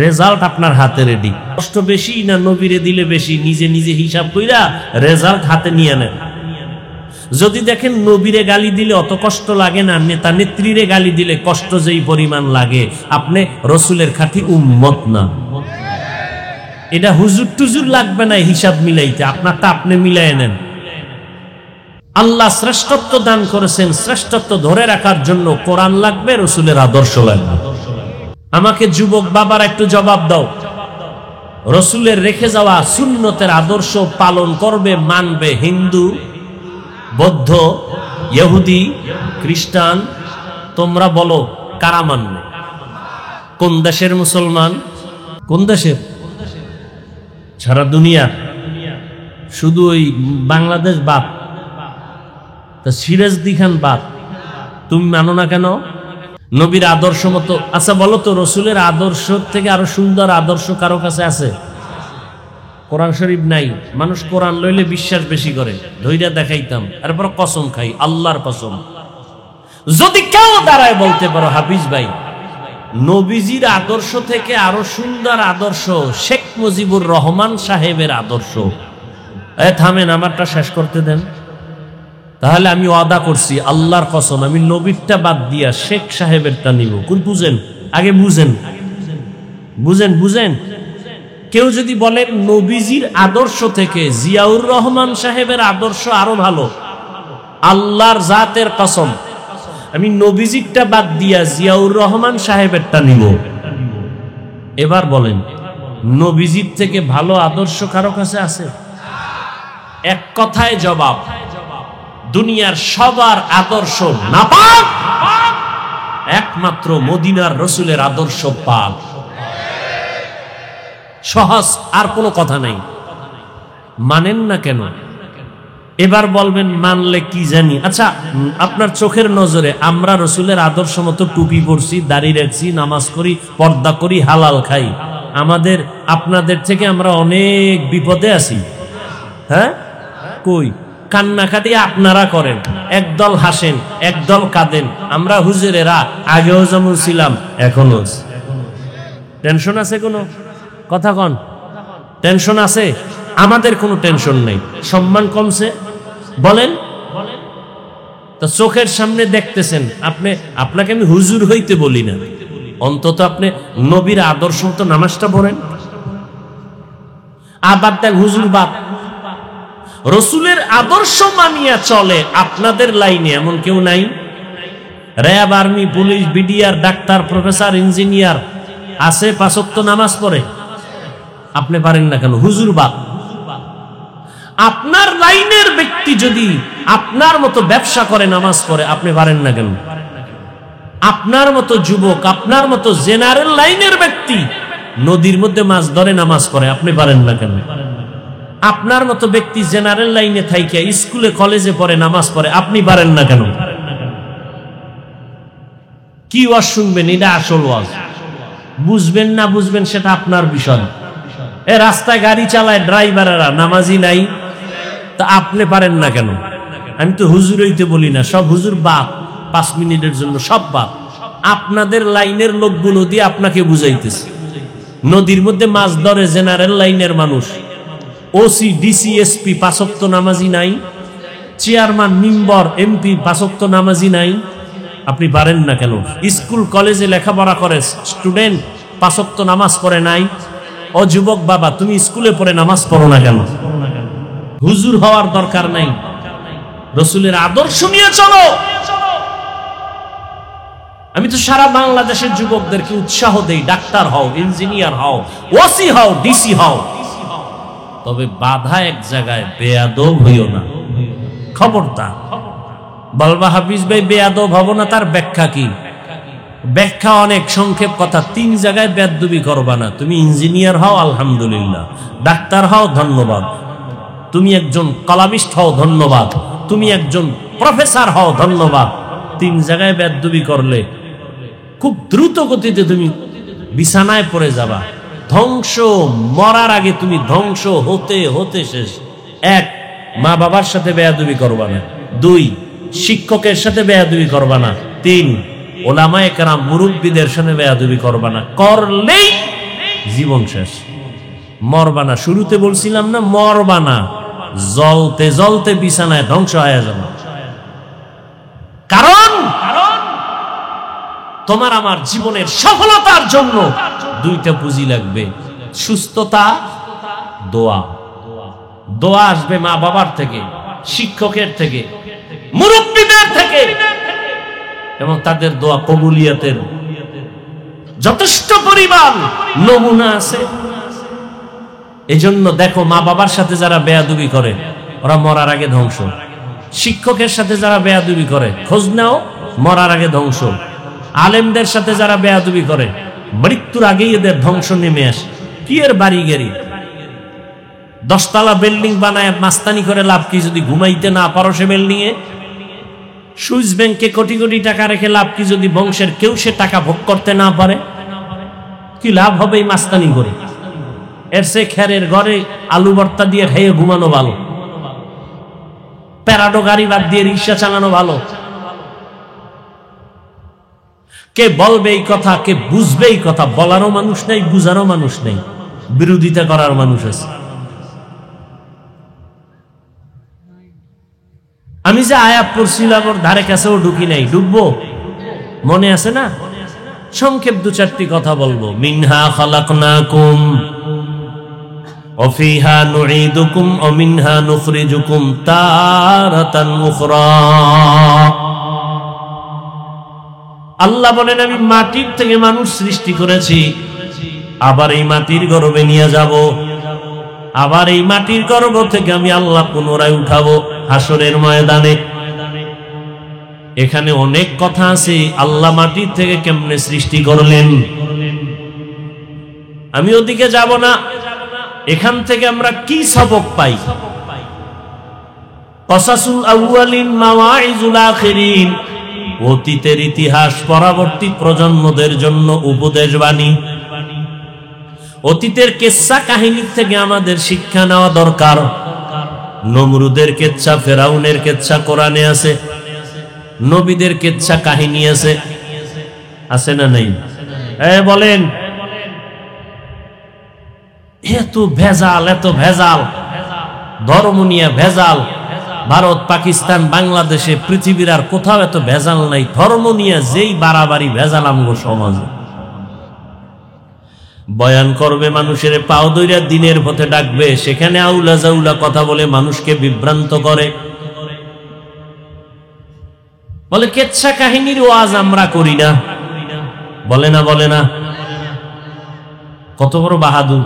রেজাল্ট আপনার হাতে রেডি। কষ্ট বেশি না নবীরে দিলে বেশি, নিজে নিজে হিসাব কইরা রেজাল্ট হাতে নিয়ে নেন। যদি দেখেন নবীরে গালি দিলে অত কষ্ট লাগে না, নেতা নেত্রীরে গালি দিলে কষ্ট যেই পরিমাণ লাগে, আপনি রসুলের খাঁটি উম্মত না। এটা হুজুর টুজুর লাগবে না হিসাব মিলাইতে, আপনারটা আপনি মিলাই নেন। আল্লাহ শ্রেষ্ঠত্ব দান করেছেন, শ্রেষ্ঠত্ব ধরে রাখার জন্য কোরআন লাগবে, রসুলের আদর্শ লাগবে। আমাকে যুবক বাবার একটু জবাব দাও, রসুলের রেখে যাওয়া সুন্নতের আদর্শ পালন করবে, মানবে হিন্দু, বৌদ্ধ, ইহুদি, খ্রিস্টান? তোমরা বলো কারা মানবে? কোন দেশের মুসলমান? কোন দেশের? সারা দুনিয়া। শুধু ওই বাংলাদেশ বাদ, তা সিরাজদি খান বাদ, তুমি মানো না কেন? নবীর আদর্শ মতো। আচ্ছা বলো তো, রসুলের আদর্শ থেকে আরো সুন্দর আদর্শ কারো কাছে আছে? কোরআন শরীফ নাই। মানুষ কোরআন লইলে বিশ্বাস বেশি করে, ধৈর্য দেখাইতাম, এরপর কসম খাই, আল্লাহর কসম। যদি কেউ দাঁড়ায় বলতে পারো হাফিজ ভাই নবীজির আদর্শ থেকে আরো সুন্দর আদর্শ শেখ মুজিবুর রহমান সাহেবের আদর্শ, থামেন, আমারটা শেষ করতে দেন। তাহলে আমি ওয়াদা করছি আল্লাহর কসম, আমি নবীরটা বাদ দিয়া শেখ সাহেবেরটা নিব। কোন বুঝেন? আগে বুঝেন, বুঝেন, বুঝেন। কেউ যদি বলে নবীজির আদর্শ থেকে জিয়াউর রহমান সাহেবের আদর্শ আরো ভালো, আল্লাহর জাতের কসম আমি নবীজিরটা বাদ দিয়া জিয়াউর রহমান সাহেবেরটা নিব। এবার বলেন, নবীজির থেকে ভালো আদর্শ কারো কাছে আছে? এক কথায় জবাব, দুনিয়ার সবার আদর্শ নাপাক, একমাত্র মদিনার রসুলের আদর্শ পাক। সহজ, আর কোনো কথা নাই। মানেন না কেন? এবার বলবেন মানলে কি জানি। আচ্ছা, আপনার চোখের নজরে আমরা রসুলের আদর্শ মতো টুপি পরছি, দাড়ি রাখছি, নামাজ করি, পর্দা করি, হালাল খাই, আমাদের আপনাদের থেকে আমরা অনেক বিপদে আছি। হ্যাঁ, কই? কান্নাকাটি আপনারা করেন, একদল হাসেন, একদল কাঁদেন। আমরা হুজুরেরা আগেও যেমন ছিলাম এখনো। টেনশন আছে কোনো? কথা কন, টেনশন আছে? আমাদের কোনো টেনশন নেই। সম্মান কমছে বলেন? তো চোখের সামনে দেখতেছেন আপনি, আপনাকে আমি হুজুর হইতে বলি না, অন্তত আপনি নবীর আদর্শ তো নামাজটা পড়েন। আবার দেখ হুজুর বাদ, রসুলের আদর্শ মানিয়া চলে আপনাদের লাইনে এমন কেউ নাই? RAB, army, police, BDR, doctor, professor, engineer আছে, পাঁচ ওয়াক্ত নামাজ পড়ে, আপনি পারেন না কেন? হুজুর বাদ। আপনার লাইনের ব্যক্তি যদি আপনার মতো ব্যবসা করে, নামাজ পড়ে, আপনি পারেন না কেন? আপনার মতো যুবক, আপনার মতো জেনারেল লাইনের ব্যক্তি নদীর মধ্যে মাছ ধরে, নামাজ পড়ে, আপনি পারেন না কেন? আপনার মতো ব্যক্তি জেনারেল লাইনে থাইকা স্কুলে কলেজে পড়ে, নামাজ পড়ে, আপনি পারেন না কেন? কি ওয়াজ শুনবেন? এটা আসল ওয়াজ। বুঝবেন না বুঝবেন সেটা আপনার বিষয়। এ রাস্তায় গাড়ি চালায় ড্রাইভারেরা নামাজি নাই, তা আপনি পারেন না কেন? আমি তো হুজুর হইতে বলি না, সব হুজুর বাদ, 5 মিনিটের জন্য সব বাদ। আপনাদের লাইনের লোকগুলো দিয়ে আপনাকে বুঝাইতেছে। নদীর মধ্যে মাছ ধরে জেনারেল লাইনের মানুষ, ওসি, ডিসি, এসপি 5 ওয়াক্ত নামাজি নাই, চেয়ারম্যান, মেম্বার, এমপি 5 ওয়াক্ত নামাজি নাই, আপনি পারেন না কেন? স্কুল কলেজে লেখাপড়া করে স্টুডেন্ট 5 ওয়াক্ত নামাজ পড়ে নাই। ও যুবক বাবা, তুমি স্কুলে পড়ে নামাজ পড়ো না কেন? হুজুর হওয়ার দরকার নাই, রসুলের আদর্শ নিয়ে চলো। আমি তো সারা বাংলাদেশের যুবকদেরকে উৎসাহ দেই, ডাক্তার হও, ইঞ্জিনিয়ার হও, ওসি হও, ডিসি হও, তবে বাধা এক জায়গায়, বেয়াদব হইও না, খবরদার। বলবা হাফিজ ভাই বেয়াদব হব না, তার ব্যাখ্যা কি? ব্যাখ্যা অনেক সংক্ষেপ কথা, 3 জায়গায় বেয়াদবি করবা না। তুমি ইঞ্জিনিয়ার হও, আলহামদুলিল্লাহ, ডাক্তার হও, ধন্যবাদ, তুমি একজন কলামিস্ট হও, ধন্যবাদ, তুমি একজন প্রফেসর হও, ধন্যবাদ। 3 জায়গায় বেয়াদবি করলে খুব দ্রুত গতিতে তুমি বিছানায় পড়ে যাবা, ধ্বংস। মরার আগে তুমি ধ্বংস হতে হতে শেষ। 1, মা বাবার সাথে বেয়াদবি করবা না। 2, শিক্ষকের সাথে বেয়াদবি করবা না। 3, ওলামায়ে কেরাম মুরব্বীদের সাথে বেয়াদবি করবা না। করলেই জীবন শেষ, মরবা না। শুরুতে বলছিলাম না, মরবা না, জ্বলতে জ্বলতে বিছানায় ধ্বংস হয়ে যাবে। কারণ তোমার আমার জীবনের সফলতার জন্য 2টা পুঁজি লাগবে, সুস্থতা, দোয়া। দোয়া আসবে মা বাবার থেকে, শিক্ষকের থেকে, মুরব্বীদের থেকে, এবং তাদের দোয়া কবুলিয়তের যথেষ্ট পরিমাণ নমুনা আছে। এজন্য দেখো, মা বাবার সাথে যারা বেয়াদবি করে ওরা মরার আগে ধ্বংস। শিক্ষকের সাথে যারা বেয়াদবি করে খোঁজ নাও, মরার আগে ধ্বংস। আলেমদের সাথে যারা বেয়াদবি করে মৃত্যুর আগেই এদের ধ্বংস নেমে আসে। কি এর বাড়ি গাড়ি, 10 তলা বিল্ডিং বানায় মাস্তানি করে লাভ কি? যদি ঘুমাইতে না পারো সে বিল্ডিং এ, সুইস ব্যাংকে কোটি কোটি টাকা রেখে লাভ কি? যদি বংশের কেউ সে টাকা ভোগ করতে না পারে, কি লাভ হবে এই মাস্তানি করে? এর সে খেরের ঘরে আলু ভর্তা দিয়ে খেয়ে ঘুমানো ভালো, প্যারাডো গাড়ি বাদ দিয়ে রিক্সা চালানো ভালো। কে বলবে এই কথা, কে বুঝবে এই কথা? বলারও মানুষ নেই, বুঝারও মানুষ নেই, বিরোধিতা করার মানুষ আছে। আমি যে আয়াত পড়ছিলাম ওর ধারে কাছেও ঢুকি নাই, ডুববো, মনে আছে না? সংক্ষেপ 2-4টি কথা বলবো। মিনহা খালাকনাকুম ওয়া ফিহা নুঈদুকুম ওয়া মিনহা নুখরিজুকুম তারাতান উখরা। আল্লাহ বলেন, আমি মাটির থেকে মানুষ সৃষ্টি করেছি, আবার এই মাটির গর্ভে নিয়ে যাব, আবার এই মাটির গর্ভ থেকে আমি আল্লাহ পুনরায় উঠাবো হাসরের ময়দানে। এখানে অনেক কথা আছে, আল্লাহ মাটির থেকে কেমনে সৃষ্টি করলেন, আমি ওদিকে যাব না। এখান থেকে আমরা কি সবক পাই? কসাসুল আউয়ালিন মাওয়াইজুল আখিরিন, অতীতের ইতিহাস পরবর্তী প্রজন্মদের জন্য উপদেশ বাণী। অতীতের কিসসা কাহিনী থেকে আমাদের শিক্ষা নেওয়া দরকার। নমরুদের কিসসা, ফেরাউনের কিসসা কোরআনে আছে, নবীদের কিসসা কাহিনী আছে, আছে না নাই? বলেন, এত ভেজাল, এত ভেজাল, ধর্ম নিয়ে ভেজাল। ভারত, পাকিস্তান, বাংলাদেশে, পৃথিবীর আর কোথাও এত ভেজাল নাই। ধর্ম নিয়ে যেই বাড়াবাড়ি ভেজাল আমগো সমাজে। বয়ান করবে, মানুষের পাও দইরা দিনের পথে ডাকবে, সেখানে আউলা জাউলা কথা বলে মানুষকে বিভ্রান্ত করে। বলে কিসসা কাহিনীর ওয়াজ আমরা করি না, বলে না, বলে না। কত বড় বাহাদুর!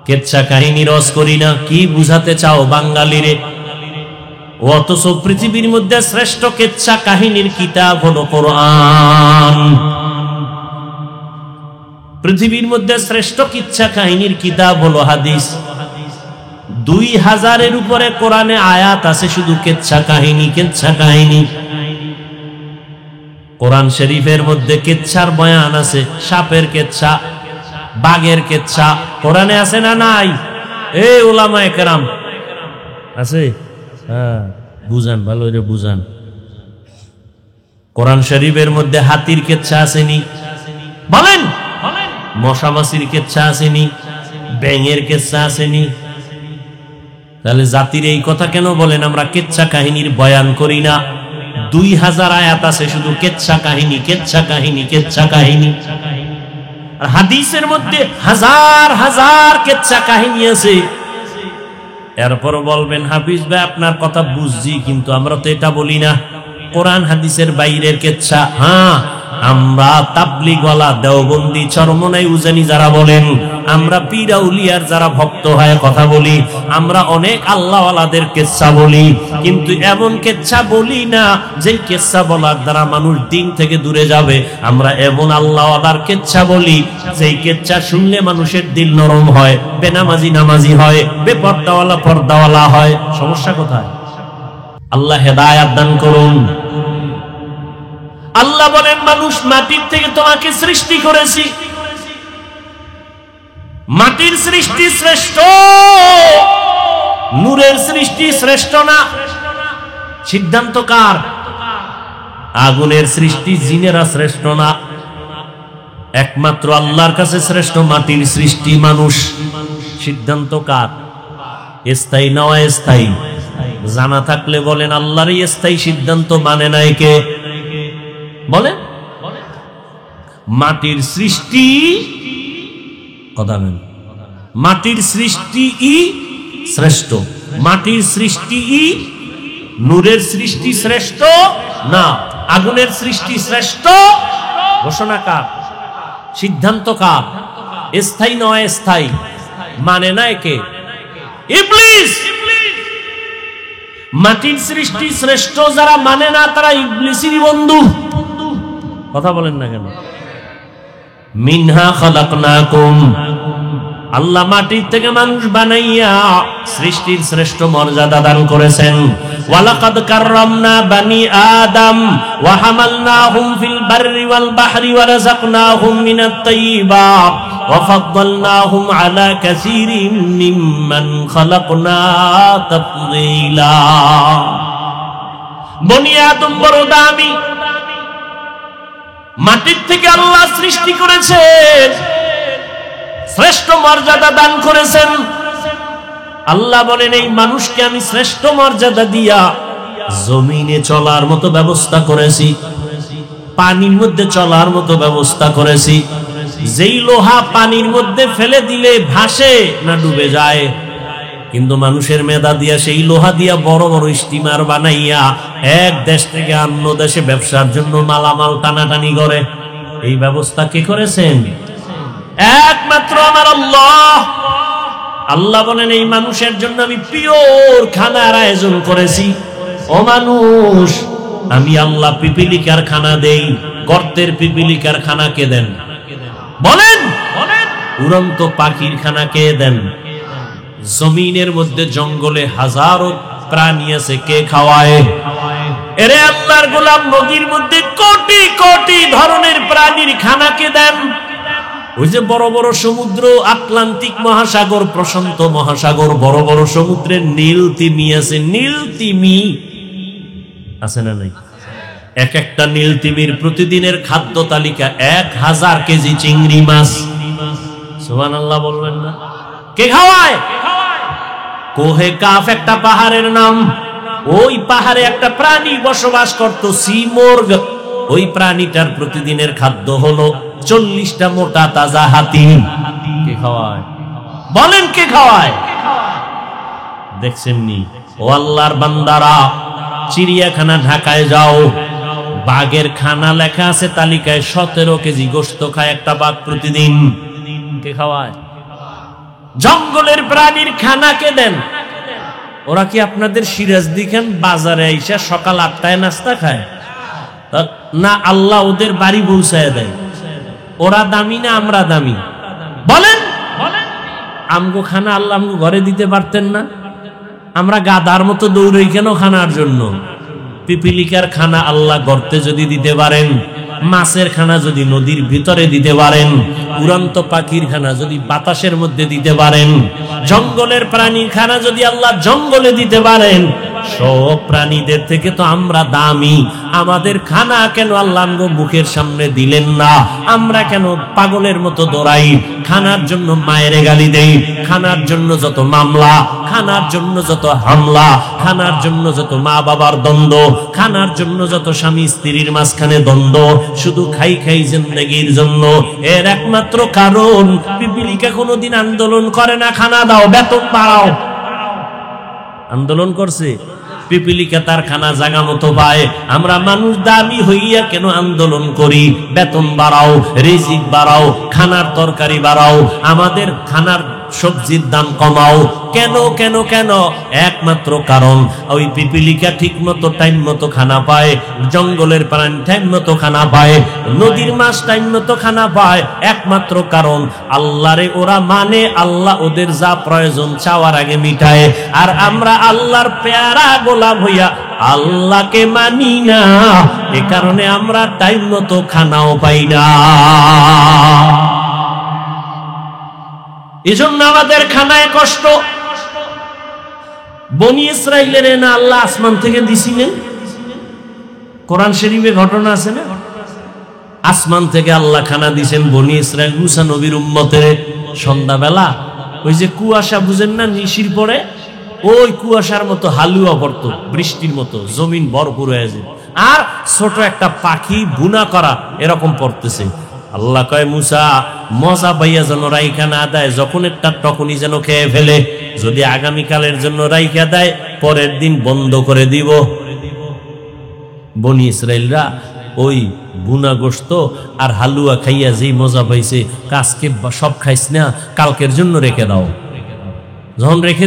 কিসসা কাহিনীর ওয়াজ করি না, কি বুঝাতে চাও বাঙালিরে? অথচ পৃথিবীর মধ্যে শ্রেষ্ঠ কিসসা কাহিনীর কিতাব হলো কোরআন। পৃথিবীর মধ্যে শ্রেষ্ঠ কিসসা কাহিনীর কিতাব হলো হাদিস। 2000-এর উপরে কোরআনে আয়াত আছে শুধু কিসসা কাহিনী, কিসসা কাহিনী। কোরআন শরীফের মধ্যে কিসসার বয়ান আছে, সাপের কিসসা, বাঘের কিসসা কোরআনে আছে না নাই? ওলামায়ে কেরাম আছে, হ্যাঁ, বুঝান, ভালো করে বুঝান। কোরআন শরীফের মধ্যে হাতির কিসসা আসেনি? বলেন। মশা মাছির কিসসা আসেনি? ব্যাঙের কিসসা আসেনি? তাহলে জাতির এই কথা কেন বলেন আমরা কিসসা কাহিনীর বয়ান করি না? 2000 আয়াত আছে শুধু কিসসা কাহিনী, কিসসা কাহিনী, কিসসা কাহিনী। আর হাদিসের মধ্যে হাজার হাজার কিসসা কাহিনী আছে। এরপর বলবেন, হাফিজ ভাই আপনার কথা বুঝছি, কিন্তু আমরা তো এটা বলি না, কোরআন হাদিসের বাইরের কিসসা। হ্যাঁ, আমরা তাবলীগওয়ালা, দেওবন্দি, চরমনাই, উজানি যারা বলেন, আমরা পীর আউলিয়ার যারা ভক্ত হয় কথা বলি, আমরা অনেক আল্লাহওয়ালাদের কিসসা বলি, কিন্তু এমন কিসসা বলি না যে কিসসা বলার দ্বারা মানুষ দিন থেকে দূরে যাবে। আমরা এমন আল্লাহওয়ালার কিসসা বলি যেই কিসসা শুনলে মানুষের দিল নরম হয়, বেনামাজি নামাজি হয়, বেপর্দাওয়ালা পর্দাওয়ালা হয়। সমস্যা কোথায়? আল্লাহ হেদায়েত দান করুন। আল্লাহ বলেন মানুষ মাটির থেকে তোমাকে সৃষ্টি করেছি, মাটির সৃষ্টি শ্রেষ্ঠ, নূরের সৃষ্টি শ্রেষ্ঠ না। সিদ্ধান্ত কার? আগুনের সৃষ্টি জিনেরা শ্রেষ্ঠ না, একমাত্র আল্লাহর কাছে শ্রেষ্ঠ মাটির সৃষ্টি মানুষ। সিদ্ধান্ত কার? স্থায়ী না অস্থায়ী? জানা থাকলে বলেন আল্লাহরই স্থায়ী সিদ্ধান্ত মানে নাই কে? বলেন মাটির সৃষ্টি, কথা বলেন, মাটির সৃষ্টি শ্রেষ্ঠ, মাটির সৃষ্টি নূরের সৃষ্টি শ্রেষ্ঠ না, আগুনের সৃষ্টি শ্রেষ্ঠ। ঘোষণা কার? সিদ্ধান্ত কার? স্থায়ী নয় স্থায়ী, মানে না কে? ইবলিস। মাটির সৃষ্টি শ্রেষ্ঠ যারা মানে না তারা ইবলিসেরই বন্ধু। কথা বলেন না কেন? মিনহা খালাকনাকুম, আল্লাহ মাটির থেকে মানুষ বানাইয়া সৃষ্টির শ্রেষ্ঠ মর্যাদা দান করেছেন। ওয়ালাকাদ কাররামনা বানি আদম ওয়া হামালনাহুম ফিল বাররি ওয়াল বাহরি ওয়া রাযাকনাহুম মিনাত তাইয়্যিবাত ওয়া ফাদ্দালনাহুম আলা কাসীরিন মিম্মান খালাকনা তাফদীলা। বনি আদম বড় দামি, মাটির থেকে আল্লাহ সৃষ্টি করেছেন, শ্রেষ্ঠ মর্যাদা দান করেছেন। আল্লাহ বলেন এই মানুষকে আমি শ্রেষ্ঠ মর্যাদা দিয়া জমিনে চলার মতো ব্যবস্থা করেছি, পানির মধ্যে চলার মতো ব্যবস্থা করেছি। যেই লোহা পানির মধ্যে ফেলে দিলে ভাসে না ডুবে যায়, কিন্তু মানুষের মেধা দিয়া সেই লোহা দিয়া বড় বড় স্টিমার বানাইয়া এক দেশ থেকে অন্য দেশে ব্যবসার জন্য মালামাল টানাটানি করে। এই ব্যবস্থা কে করেছেন? একমাত্র আমার আল্লাহ। আল্লাহ বলেন এই মানুষের জন্য আমি পিওর খানার আয়োজন করেছি। ও মানুষ, আমি আল্লাহ পিপিলিকার খানা দেই, গর্তের পিপিলিকার খানা কে দেন? বলেন। উড়ন্ত পাখির খানা কে দেন? জমিনের মধ্যে জঙ্গলে হাজারো প্রাণী আছে, কে খাওয়ায়? এরে আল্লাহর গোলাম, নদীর মধ্যে কোটি কোটি ধরনের প্রাণীর খানা কে দেন? ওই যে বড় বড় সমুদ্র, আটলান্টিক মহাসাগর, প্রশান্ত মহাসাগর, বড় বড় সমুদ্রের নীল তিমি আছে, নীল তিমি আছে না নাই? এক একটা নীল তিমির প্রতিদিনের খাদ্য তালিকা 1000 কেজি চিংড়ি মাছ। সুবহানাল্লাহ বলবেন না? কে খাওয়ায়? কোহে কাফ একটা পাহাড়ের নাম, ওই পাহাড়ে একটা প্রাণী বসবাস করত, সিমোর্গ। ওই প্রাণীটার প্রতিদিনের খাদ্য হলো 40টা মোটা তাজা হাতি। কে খাওয়ায়? বলেন কে খাওয়ায়? দেখছেন নি? ও আল্লাহর বান্দারা, চিড়িয়াখানা ঢাকায় যাও, বাঘের খানা লেখা আছে তালিকায় 17 কেজি গোশত খায় একটা বাঘ প্রতিদিন। কে খাওয়ায়? জঙ্গলের প্রাণীর খানা কে দেন? ওরা কি আপনাদের সিরাজ দিখান বাজারে আইসা সকাল 8টায় নাস্তা খায় না? আল্লাহ ওদের বাড়ি পৌঁছায় দেয়। ওরা দামি না আমরা দামি? বলেন। আমগো খানা আল্লাহ আমগো ঘরে দিতে পারতেন না? আমরা গাধার মতো দৌড়ই কেন খানার জন্য? পিপিলিকার খানা আল্লাহ গর্তে যদি দিতে পারেন, মাছের খানা যদি নদীর ভিতরে দিতে পারেন, উড়ন্ত পাখির খানা যদি বাতাসের মধ্যে দিতে পারেন, জঙ্গলের প্রাণীর খানা যদি আল্লাহ জঙ্গলে দিতে পারেন, সব প্রাণীদের থেকে তো আমরা দামি। আমাদের খানা কেন আল্লাহ আমগো মুখের সামনে দিলেন না? আমরা কেন পাগলের মতো দৌড়াই? খানার জন্য মায়ের গালি দেই, খানার জন্য যত মামলা, খানার জন্য যত হামলা, খানার জন্য যত মা বাবার দ্বন্দ্ব, খানার জন্য যত স্বামী স্ত্রীর মাঝখানে দ্বন্দ্ব, শুধু খাই খাই জিন্দেগির জন্য। এর একমাত্র কারণ পিপিলিকা কোনোদিন আন্দোলন করে না, খানা দাও, বেতন বাড়াও। আন্দোলন করছে? পিপিলিকা তার খানা জায়গা মতো পায়। আমরা মানুষ দামি হইয়া কেন আন্দোলন করি? বেতন বাড়াও, রিজিক বাড়াও, খানার তরকারি বাড়াও, আমাদের খানার সবজির দাম কমাও। কেন কেন কেন? একমাত্র কারণ ওই পিপিলিকা ঠিক মতো টাইম মতো খানা পায়, জঙ্গলের প্রাণী টাইম মতো খানা পায়, নদীর মাছ টাইম মতো খানা পায়। একমাত্র কারণ আল্লাহরে ওরা মানে, আল্লাহ ওদের যা প্রয়োজন চাওয়ার আগে মিটায়। আর আমরা আল্লাহর পেয়ারা গোলাম হইয়া আল্লাহকে মানি না, এ কারণে আমরা টাইম মতো খানাও পাই না। এজন্য আমাদের খানায় কষ্ট। বনি ইসরাইলের না আল্লাহ আসমান থেকে দিছিলেন, কোরআন শরীফে ঘটনা আছে না, আসমান থেকে আল্লাহ খানা দিছেন বনি ইসরাইল মুসা নবীর উম্মতের। সন্ধ্যাবেলা ওই যে কুয়াশা বুঝেন না নিশির পরে, ওই কুয়াশার মতো হালুয়া পড়তো, বৃষ্টির মতো জমিন ভরপুর হয়ে যায়, আর ছোট একটা পাখি বুনা করা এরকম পড়তেছে। আল্লাহ কয় মুসা মজা পাইয়া যেন রাইখা না দেয়, যখন একটা তখনই যেন খেয়ে ফেলে, যদি আগামীকালের জন্য রাইখা দেয় পরের দিন বন্ধ করে দিব। বনি ইসরাইলরা ওই বুনা গোশত আর হালুয়া খাইয়া যেই মজা পাইছে, আজকে সব খাইস না, কালকের জন্য রেখে দাও। যখন রেখে